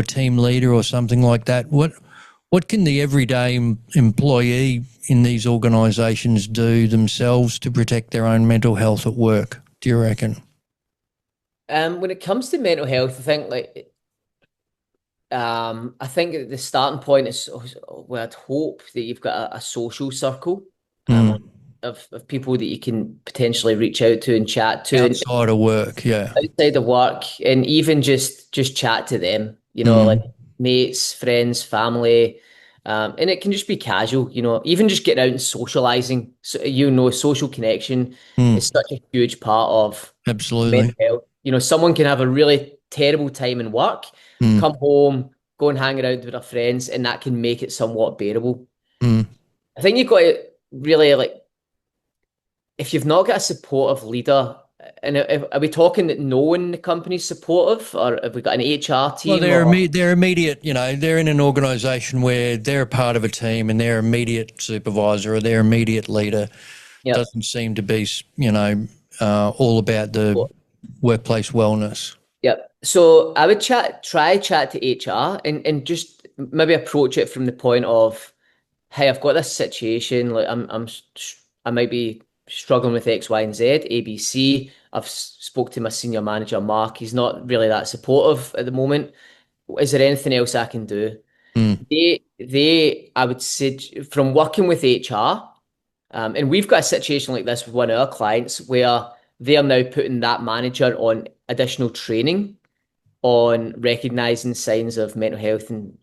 team leader or something like that. What can the everyday employee in these organisations do themselves to protect their own mental health at work, do you reckon? When it comes to mental health, I think the starting point is, well, I'd hope that you've got a social circle of people that you can potentially reach out to and chat to outside of work, yeah. outside of work, and even just chat to them. You know, like mates, friends, family, and it can just be casual. You know, even just getting out and socializing. So, you know, social connection is such a huge part of Absolutely mental health. You know, someone can have a really terrible time in work, come home, go and hang around with their friends, and that can make it somewhat bearable. I think you've got to really, like, if you've not got a supportive leader, and are we talking that no one in the company's supportive, or have we got an HR team? Well, they're immediate, you know, they're in an organisation where they're a part of a team and their immediate supervisor or their immediate leader doesn't seem to be, you know, all about the workplace wellness. Yep. So I would try chat to HR and just maybe approach it from the point of, hey, I've got this situation. Like I might be struggling with X, Y, and Z, A, B, C. I've spoke to my senior manager, Mark. He's not really that supportive at the moment. Is there anything else I can do? I would say, from working with HR, and we've got a situation like this with one of our clients where they are now putting that manager on additional training on recognizing signs of mental health and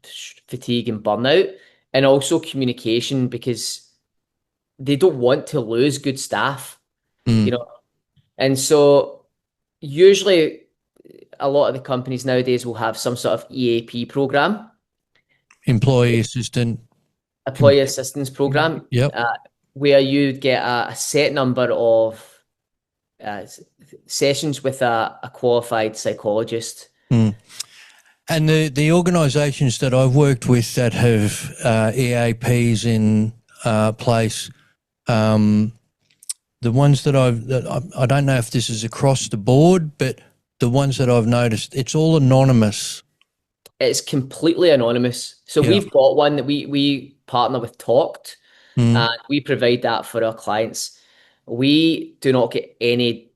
fatigue and burnout, and also communication, because they don't want to lose good staff, you know. And so usually a lot of the companies nowadays will have some sort of EAP program, Employee assistant. employee assistance program, Yep. where you get a set number of sessions with a qualified psychologist. And the organisations that I've worked with that have EAPs in place, the ones that I don't know if this is across the board, but the ones that I've noticed, it's all anonymous. It's completely anonymous. So we've got one that we partner with Talked, and we provide that for our clients. We do not get any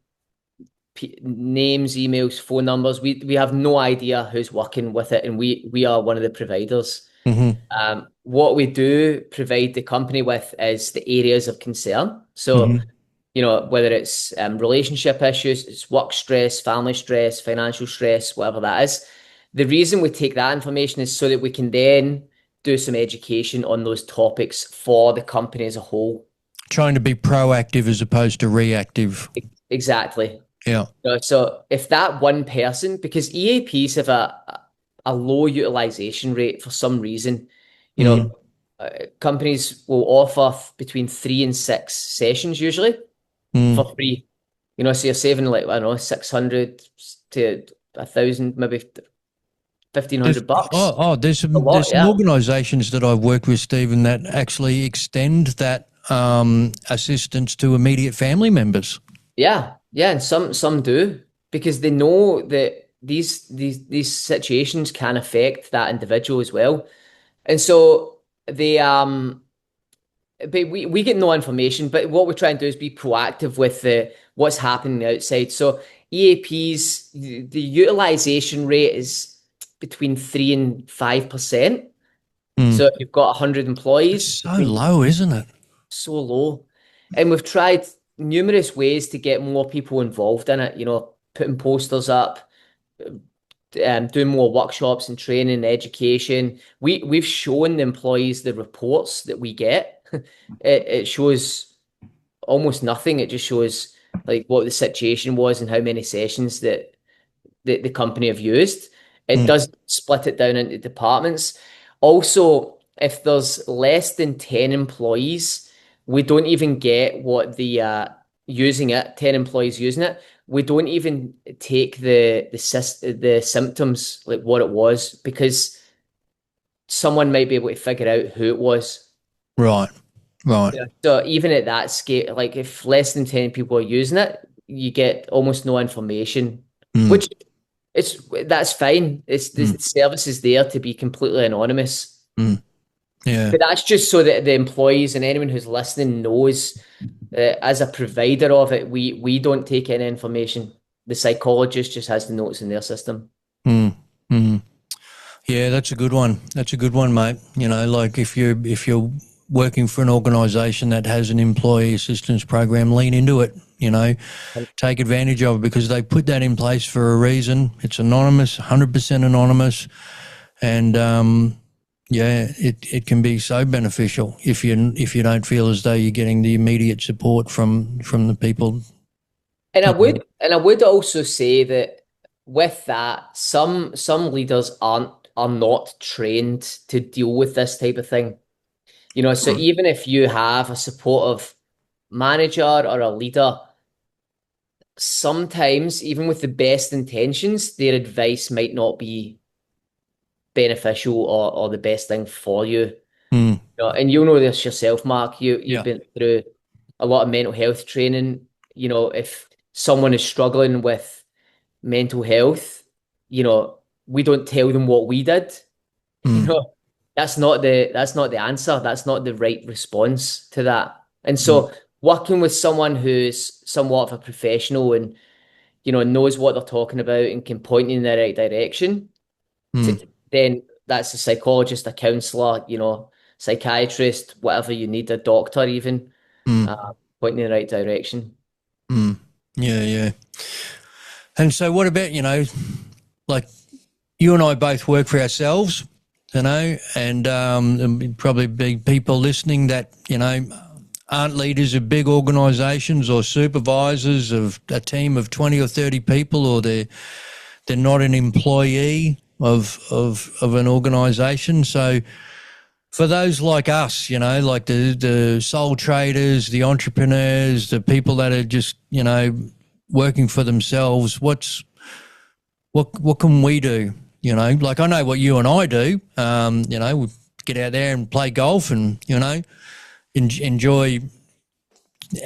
names, emails, phone numbers. We have no idea who's working with it, and we are one of the providers. What we do provide the company with is the areas of concern. So, whether it's relationship issues, it's work stress, family stress, financial stress, whatever that is. The reason we take that information is so that we can then do some education on those topics for the company as a whole. Trying to be proactive as opposed to reactive. Exactly. Yeah. So if that one person, because EAPs have a low utilization rate for some reason, companies will offer between 3 and 6 sessions usually for free. So you're saving like, I don't know, 600 to 1,000, maybe $1,500. There's some organisations that I've worked with, Stephen, that actually extend that assistance to immediate family members. Yeah, and some do, because they know that these situations can affect that individual as well, and so they but we get no information. But what we try and do is be proactive with what's happening outside. So EAPs, the utilization rate is between 3 and 5%. So if you've got 100 employees, it's so low, isn't it? So low. And we've tried numerous ways to get more people involved in it, putting posters up, doing more workshops and training and education. We've shown the employees the reports that we get. It shows almost nothing. It just shows like what the situation was and how many sessions that the company have used. It does split it down into departments. Also, if there's less than 10 employees, we don't even get what the using it, 10 employees using it. We don't even take the symptoms, like what it was, because someone might be able to figure out who it was. Right. Yeah. So even at that scale, like if less than 10 people are using it, you get almost no information, which that's fine. It's the service is there to be completely anonymous. Yeah. But that's just so that the employees and anyone who's listening knows that as a provider of it, we don't take any information. The psychologist just has the notes in their system. Yeah, that's a good one. That's a good one, mate. Like if you're working for an organisation that has an employee assistance program, lean into it. Take advantage of it, because they put that in place for a reason. It's anonymous, 100% anonymous, and it can be so beneficial if you don't feel as though you're getting the immediate support from the people. And I would also say that with that, some leaders are not trained to deal with this type of thing. So even if you have a supportive manager or a leader, sometimes even with the best intentions, their advice might not be beneficial or the best thing for you. And you'll know this yourself, Mark. You've been through a lot of mental health training. If someone is struggling with mental health, we don't tell them what we did. That's not the answer. That's not the right response to that. And so working with someone who's somewhat of a professional and knows what they're talking about and can point you in the right direction, then that's a psychologist, a counselor, psychiatrist, whatever you need, a doctor even, pointing in the right direction. Yeah. And so what about, like you and I both work for ourselves, and probably be people listening that, aren't leaders of big organisations or supervisors of a team of 20 or 30 people, or they're not an employee of an organisation. So for those like us, like the sole traders, the entrepreneurs, the people that are just, working for themselves, what can we do? Like I know what you and I do. We get out there and play golf and, enjoy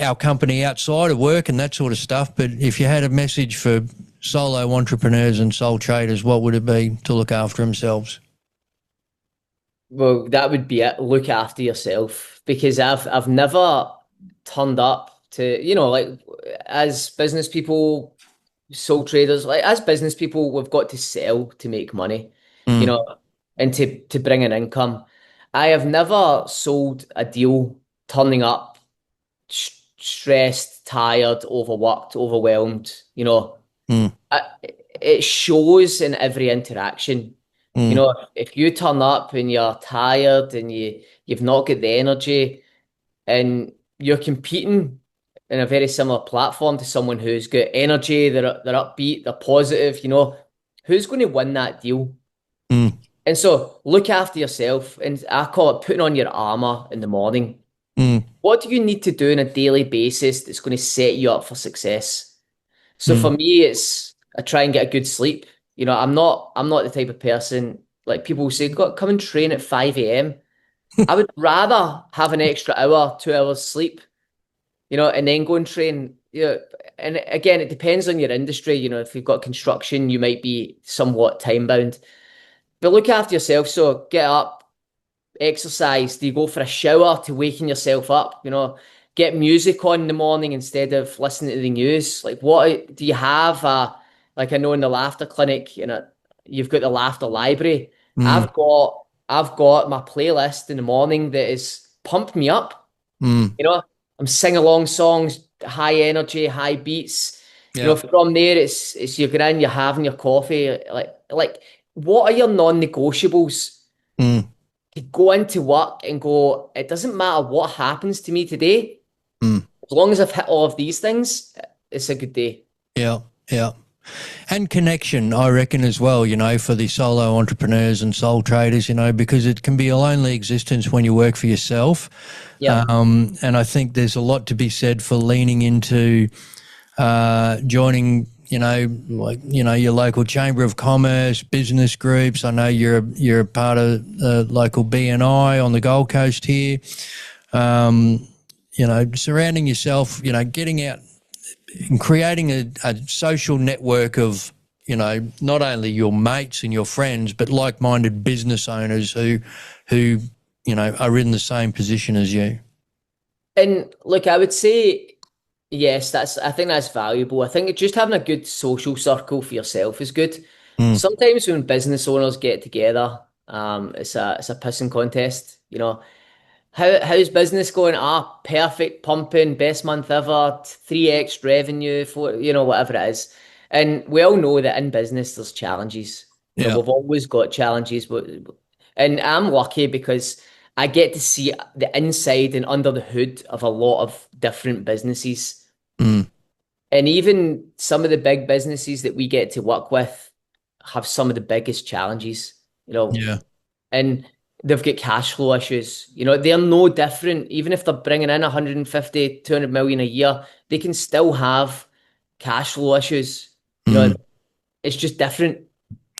our company outside of work and that sort of stuff. But if you had a message for solo entrepreneurs and sole traders, what would it be to look after themselves? Well, that would be it. Look after yourself, because I've never turned up to, like, as business people, sole traders, like as business people, we've got to sell to make money, you Mm, know, and to bring in income. I have never sold a deal turning up stressed, tired, overworked, overwhelmed, mm, I, it shows in every interaction. mm, If you turn up and you're tired and you've not got the energy and you're competing in a very similar platform to someone who's got energy, they're upbeat, they're positive, who's going to win that deal? mm, And so look after yourself, and I call it putting on your armor in the morning. mm, What do you need to do on a daily basis that's going to set you up for success? So for mm. me, it's I try and get a good sleep. I'm not the type of person like people say, got come and train at 5 a.m. I would rather have an extra hour, 2 hours sleep, and then go and train. And again, it depends on your industry. If you've got construction, you might be somewhat time bound. But look after yourself. So get up, exercise? Do you go for a shower to waken yourself up? Get music on in the morning instead of listening to the news. Like, what do you have? Like I know in the laughter clinic, you've got the laughter library. Mm, I've got my playlist in the morning that is pumped me up. mm. I'm singing along songs, high energy, high beats. Yeah. From there it's you're going in, you're having your coffee. Like what are your non-negotiables? Mm, To go into work and go, it doesn't matter what happens to me today, mm. as long as I've hit all of these things, it's a good day. Yeah. Yeah. And connection, I reckon, as well, for the solo entrepreneurs and sole traders, because it can be a lonely existence when you work for yourself. Yeah. And I think there's a lot to be said for leaning into joining, your local chamber of commerce, business groups. I know you're a part of local BNI on the Gold Coast here. Surrounding yourself, getting out and creating a social network of, not only your mates and your friends, but like-minded business owners who are in the same position as you. And look, I would say, yes, I think that's valuable. I think just having a good social circle for yourself is good. Mm, Sometimes when business owners get together, it's a pissing contest. How's business going? Perfect, pumping, best month ever, 3x revenue, for whatever it is. And we all know that in business there's challenges. yeah. We've always got challenges, and I'm lucky because I get to see the inside and under the hood of a lot of different businesses. Mm, And even some of the big businesses that we get to work with have some of the biggest challenges. You know, yeah. and they've got cash flow issues. They're no different. Even if they're bringing in 150, 200 million a year, they can still have cash flow issues. Mm, It's just different.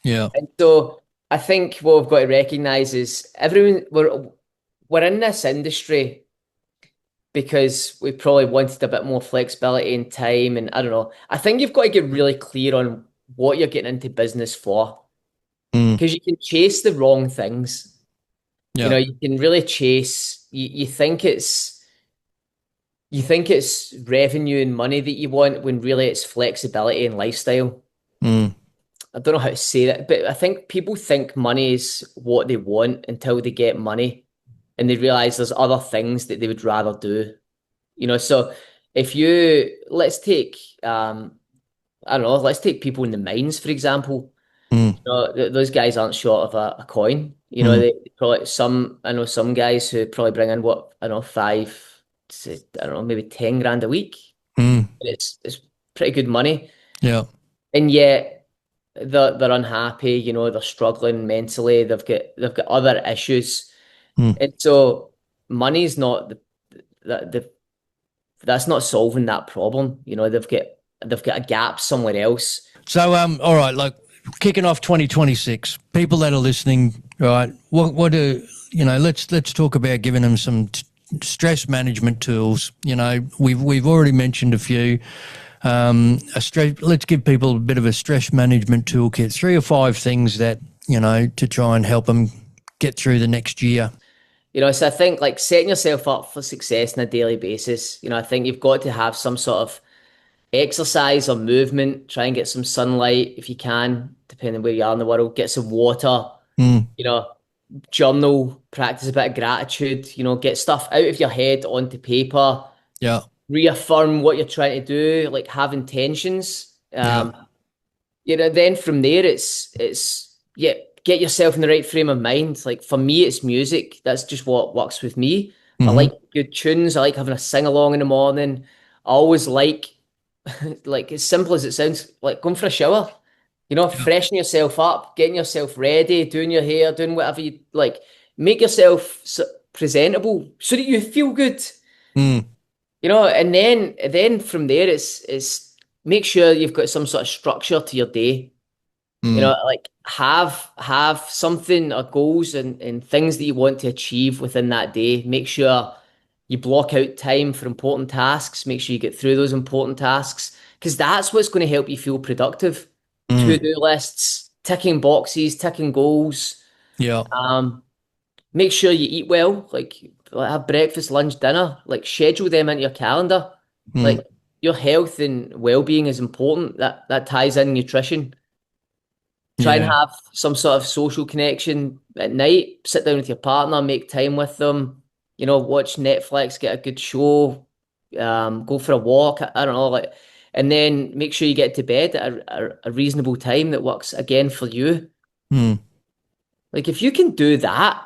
yeah. And so I think what we've got to recognize is everyone we're in this industry because we probably wanted a bit more flexibility and time. And I don't know. I think you've got to get really clear on what you're getting into business for, Mm, because you can chase the wrong things. yeah. You can really chase. You think it's revenue and money that you want when really it's flexibility and lifestyle. Mm, I don't know how to say that, but I think people think money is what they want until they get money and they realize there's other things that they would rather do. So if you let's take I don't know, let's take people in the mines, for example. mm, Those guys aren't short of a coin. mm, They probably I know some guys who probably bring in what I don't know, 5 say, I don't know, maybe 10 grand a week. Mm. It's pretty good money. Yeah. And yet they're unhappy, they're struggling mentally, they've got other issues. Mm. And so money's not the that's not solving that problem. They've got a gap somewhere else. So, all right, like kicking off 2026, people that are listening, right? What do let's talk about giving them some stress management tools. We've already mentioned a few. Let's give people a bit of a stress management toolkit, 3 or 5 things that to try and help them get through the next year. So I think like setting yourself up for success on a daily basis. I think you've got to have some sort of exercise or movement. Try and get some sunlight if you can, depending where you are in the world. Get some water. Mm. You know, journal. Practice a bit of gratitude. Get stuff out of your head onto paper. Yeah. Reaffirm what you're trying to do. Like have intentions. Yeah. Then from there it's yeah, get yourself in the right frame of mind. Like for me, it's music. That's just what works with me. I Mm-hmm. like good tunes. I like having a sing along in the morning. I always like like as simple as it sounds, like going for a shower. Yeah. Freshen yourself up, getting yourself ready, doing your hair, doing whatever you like. Make yourself presentable so that you feel good. Mm. And then from there it's make sure you've got some sort of structure to your day. Mm. Like have something or goals and things that you want to achieve within that day. Make sure you block out time for important tasks. Make sure you get through those important tasks because that's what's going to help you feel productive. Mm. To-do lists, ticking boxes, ticking goals. Yeah. Um, Make sure you eat well, like have breakfast, lunch, dinner, like schedule them into your calendar. Mm. Like your health and well-being is important. That ties in nutrition. Try and Yeah. have some sort of social connection at night. Sit down with your partner, make time with them. Watch Netflix, get a good show, go for a walk. I don't know, like, and then make sure you get to bed at a reasonable time that works again for you. Mm. Like if you can do that,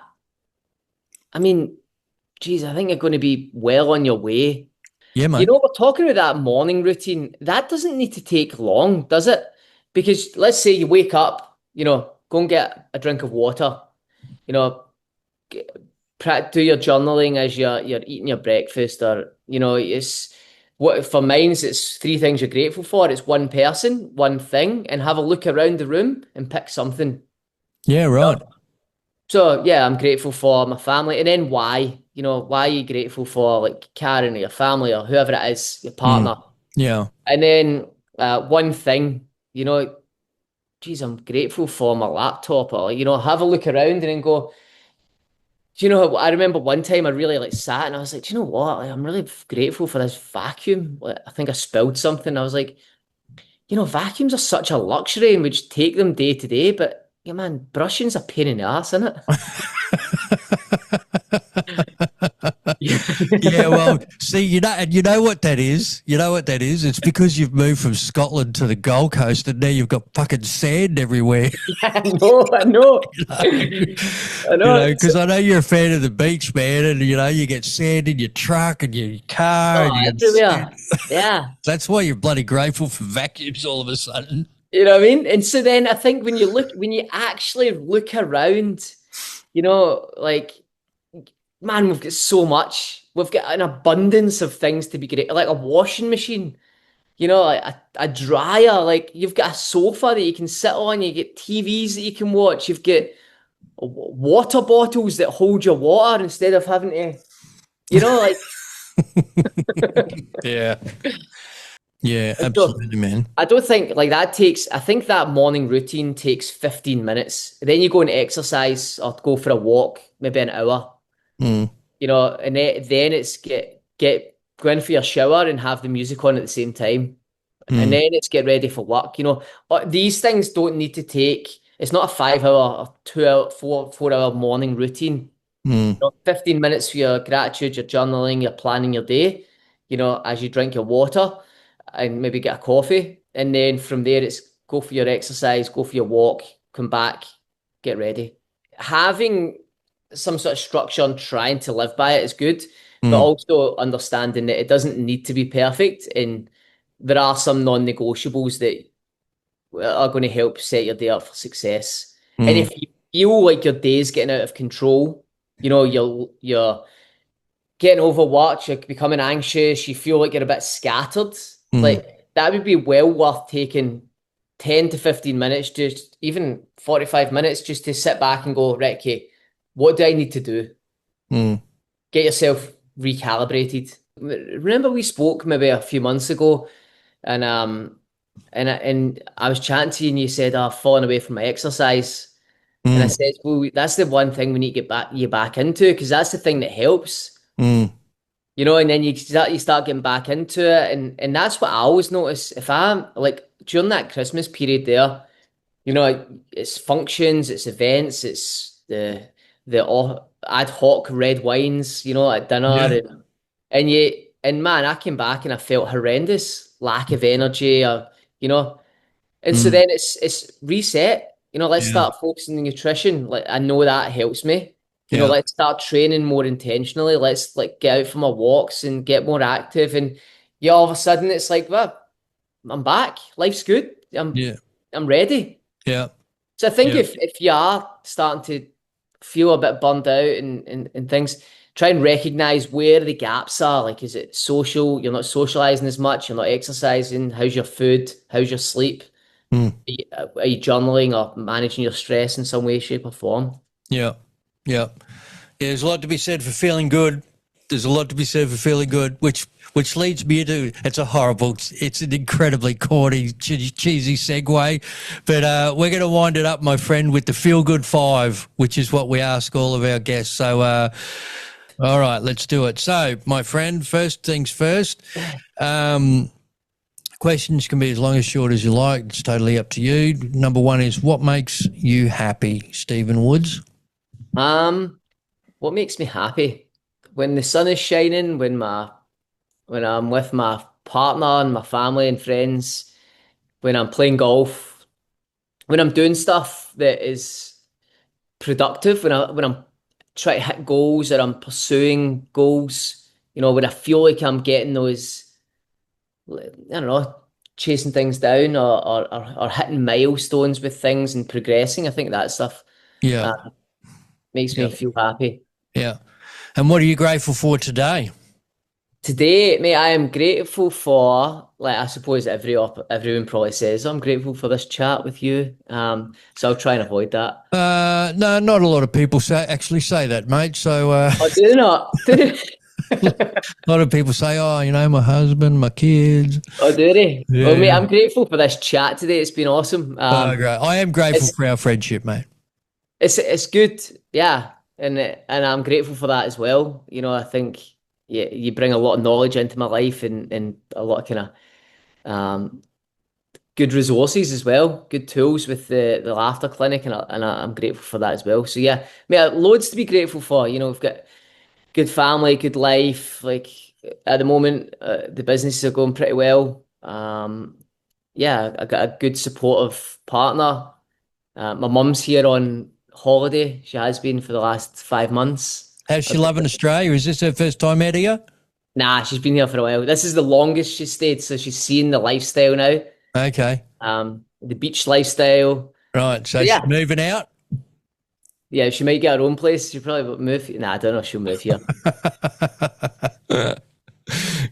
I mean, geez, I think you're going to be well on your way. Yeah, mate. We're talking about that morning routine. That doesn't need to take long, does it? Because let's say you wake up, go and get a drink of water, you know, do your journaling as you're eating your breakfast, or it's what for mine's it's 3 things you're grateful for. It's one person, one thing, and have a look around the room and pick something. Yeah, right. So yeah, I'm grateful for my family, and then why? Why are you grateful for like Karen or your family or whoever it is, your Mm. partner? Yeah. And then one thing, geez, I'm grateful for my laptop, or have a look around and then go. Do you know? I remember one time I really like sat and I was like, do you know what? Like, I'm really grateful for this vacuum. Like, I think I spilled something. I was like, vacuums are such a luxury and we just take them day to day. But yeah, man, brushing's a pain in the ass, isn't it? Yeah, well, see, and you know what that is. You know what that is. It's because you've moved from Scotland to the Gold Coast, and now you've got fucking sand everywhere. I know, I know. I know. Because I know you're a fan of the beach, man, and you get sand in your truck and your car, Oh, and you get sand. everywhere. Yeah. That's why you're bloody grateful for vacuums all of a sudden. You know what I mean? And so then I think when you actually look around, like, man, we've got so much. We've got an abundance of things to be great, like a washing machine, like a dryer, like you've got a sofa that you can sit on, you get TVs that you can watch, you've got water bottles that hold your water instead of having to, like. Yeah. Yeah, And so absolutely, man. I don't think like that takes, I think that morning routine takes 15 minutes. Then you go and exercise or go for a walk, maybe an hour, Mm. and then it's get go in for your shower and have the music on at the same time. And Mm. then it's get ready for work. These things don't need to take, it's not a 5 hour or 2 hour, 4 hour morning routine. Mm. 15 minutes for your gratitude, your journaling, your planning your day, as you drink your water and maybe get a coffee. And then from there, it's go for your exercise, go for your walk, come back, get ready. Having some sort of structure and trying to live by it is good, but Mm, also understanding that it doesn't need to be perfect, and there are some non-negotiables that are going to help set your day up for success. And mm, if you feel like your day's getting out of control, you're getting overworked, you're becoming anxious, you feel like you're a bit scattered, mm, like that would be well worth taking 10 to 15 minutes, just even 45 minutes, just to sit back and go, right, okay, what do I need to do? mm. Get yourself recalibrated. Remember we spoke maybe a few months ago, and and I was chatting to you and you said, "Oh, I've fallen away from my exercise." And I Mm, said, "Well, that's the one thing we need to get back into, because that's the thing that helps." mm, And then you start getting back into it, and that's what I always notice. If I'm like during that Christmas period there, it's functions, it's events, it's the ad hoc red wines, at dinner, yeah, and man, I came back and I felt horrendous, lack of energy, or you know, and so mm, then it's reset. Let's yeah, start focusing on nutrition. Like I know that helps me. yeah, Let's start training more intentionally. Let's like get out for my walks and get more active. And yeah, all of a sudden it's like, well, I'm back. Life's good. yeah, I'm ready. yeah, So I think yeah, if you are starting to feel a bit burned out and things, try and recognize where the gaps are. Like, is it social? You're not socializing as much. You're not exercising. How's your food? How's your sleep? mm, Are you journaling or managing your stress in some way, shape, or form? yeah, yeah. Yeah, there's a lot to be said for feeling good. There's a lot to be said for feeling good, which leads me to it's an incredibly corny, cheesy segue, but we're going to wind it up, my friend, with the feel good five, which is what we ask all of our guests. So, all right, let's do it. So, my friend, first things first. Um, Questions can be as long as short as you like. It's totally up to you. Number one is, what makes you happy, Stephen Woods? What makes me happy? When the sun is shining, when I'm with my partner and my family and friends, when I'm playing golf, when I'm doing stuff that is productive, when I'm trying to hit goals or I'm pursuing goals, when I feel like I'm getting those, I don't know, chasing things down, or hitting milestones with things and progressing. I think that stuff Yeah, uh, makes me yeah, feel happy. yeah. And what are you grateful for today? Today, mate, I am grateful for, like, I suppose everyone probably says, I'm grateful for this chat with you. So I'll try and avoid that. No, not a lot of people actually say that, mate. So Oh, do they not? a lot of people say, "Oh, my husband, my kids." Oh, do they? Yeah, Well, mate, yeah. I'm grateful for this chat today. It's been awesome. Great. I am grateful It's for our friendship, mate. it's good, yeah, and I'm grateful for that as well. I think you bring a lot of knowledge into my life, and a lot of kind of good resources as well, good tools with the laughter clinic, and I'm grateful for that as well. So yeah, mate, loads to be grateful for. We've got good family, good life. Like at the moment, the businesses are going pretty well. Yeah, I got a good supportive partner. My mum's here on holiday. She has been for the last 5 months. How's she loving Australia? Is this her first time out here? Nah, she's been here for a while. This is the longest she's stayed, so she's seeing the lifestyle now. Okay. The beach lifestyle. Right. So But she's yeah, moving out. yeah, she might get her own place. She'll probably move. Nah, I don't know if she'll move here. Right.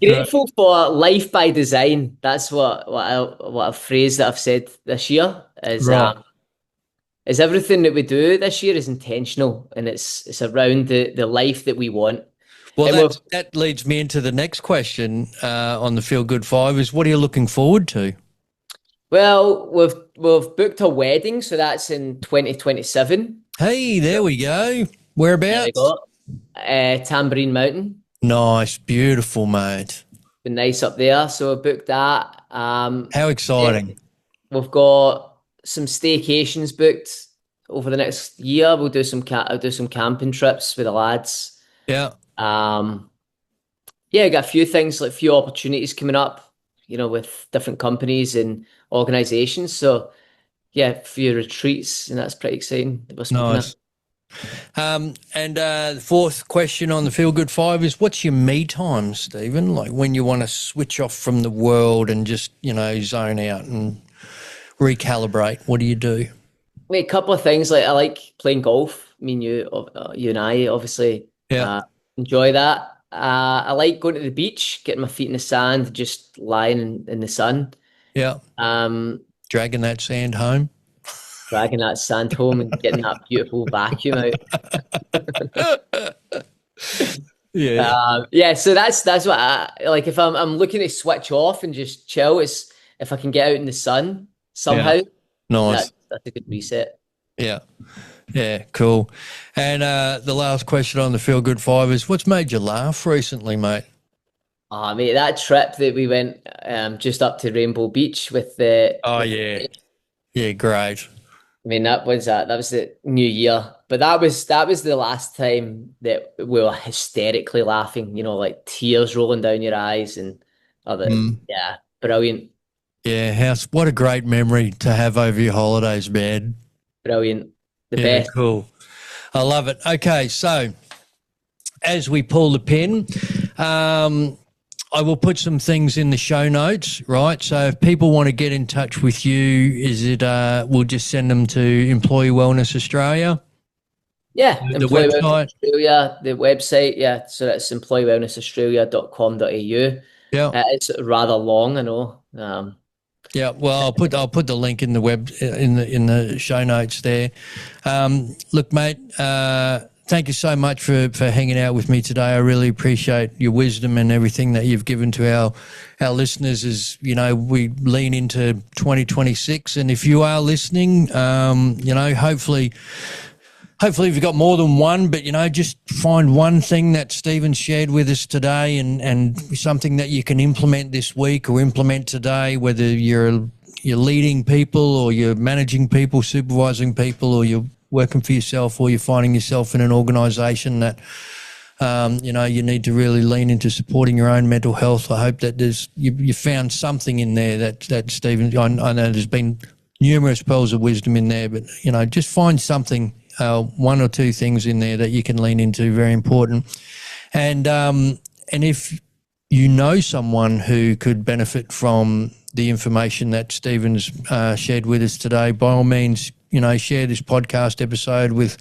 Grateful for life by design. That's what a phrase that I've said this year Right. is everything that we do this year is intentional, and it's around the life that we want. Well, And we've that leads me into the next question on the Feel Good Five is, what are you looking forward to? well, we've booked a wedding, so that's in 2027. Hey, there we go. There we Whereabouts? go. Tambourine Mountain. Nice. Beautiful, mate. Been nice up there, so we booked that. How Then exciting. we've got some staycations booked over the next year. I'll do some camping trips with the lads. Yeah. Um, yeah, I got a few things, like a few opportunities coming up, with different companies and organizations. So yeah, a few retreats, and that's pretty exciting that we're speaking at. Nice. And the fourth question on the Feel Good 5 is, what's your me time, Stephen? Like when you want to switch off from the world and just, zone out and recalibrate, what do you do? Wait, a couple of things. Like I like playing golf. I mean, you and I obviously enjoy that. I like going to the beach, getting my feet in the sand, just lying in the sun. Yeah. Dragging that sand home. Dragging that sand home and getting that beautiful vacuum out. So that's what I like. If I'm looking to switch off and just chill, it's if I can get out in the sun somehow. Yeah. Nice. That's a good reset. Yeah, cool. And the last question on the Feel Good 5 is, what's made you laugh recently, mate? Mate, that trip that we went just up to Rainbow Beach with the great. I mean, that was the New Year, but that was the last time that we were hysterically laughing. Like tears rolling down your eyes, and brilliant. Yeah, what a great memory to have over your holidays, man. Brilliant, the best. Cool. I love it. Okay, so as we pull the pin, I will put some things in the show notes, right? So if people want to get in touch with you, is it we'll just send them to Employee Wellness Australia? Yeah, the website. Wellness Australia, the website, yeah. So that's employeewellnessaustralia.com.au. Yeah. It's rather long, I know. Yeah, well, I'll put the link in the in the show notes there. Look, mate, thank you so much for hanging out with me today. I really appreciate your wisdom and everything that you've given to our listeners as, we lean into 2026. And if you are listening, hopefully you've got more than one, but, just find one thing that Stephen shared with us today and something that you can implement this week or implement today, whether you're leading people or you're managing people, supervising people, or you're working for yourself, or you're finding yourself in an organisation that, you need to really lean into supporting your own mental health. I hope that you found something in there that Stephen, I know there's been numerous pearls of wisdom in there, but, just find something, one or two things in there that you can lean into, very important. And if you know someone who could benefit from the information that Stephen's shared with us today, by all means, share this podcast episode with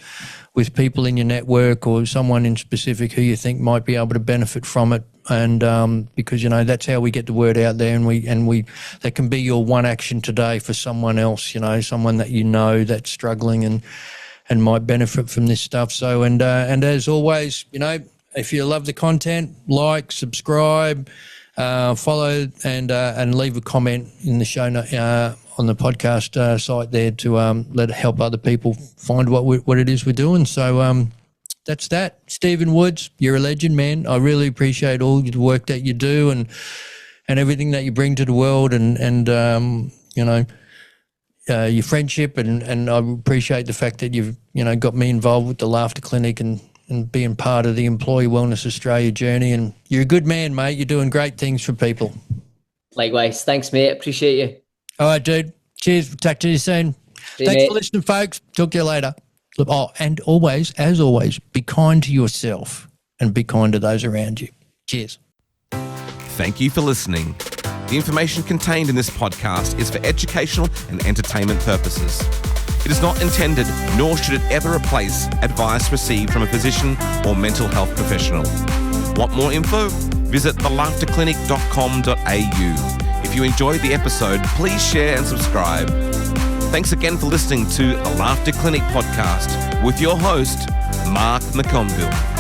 people in your network or someone in specific who you think might be able to benefit from it. And because, that's how we get the word out there, and we that can be your one action today for someone else, someone that that's struggling and might benefit from this stuff. So, and as always, if you love the content, like, subscribe, follow, and leave a comment in the show note, on the podcast site there to let it help other people find what it is we're doing. So that's that. Stephen Woods, you're a legend, man. I really appreciate all the work that you do and everything that you bring to the world, and your friendship, and I appreciate the fact that you've got me involved with the Laughter Clinic and being part of the Employee Wellness Australia journey. And you're a good man, mate. You're doing great things for people. Likewise. Thanks, mate. Appreciate you. All right, dude. Cheers. Talk to you soon. Thanks for listening, folks. Talk to you later. And always, as always, be kind to yourself and be kind to those around you. Cheers. Thank you for listening. The information contained in this podcast is for educational and entertainment purposes. It is not intended, nor should it ever replace advice received from a physician or mental health professional. Want more info? Visit thelaughterclinic.com.au. If you enjoyed the episode, please share and subscribe. Thanks again for listening to the Laughter Clinic podcast with your host, Mark McConville.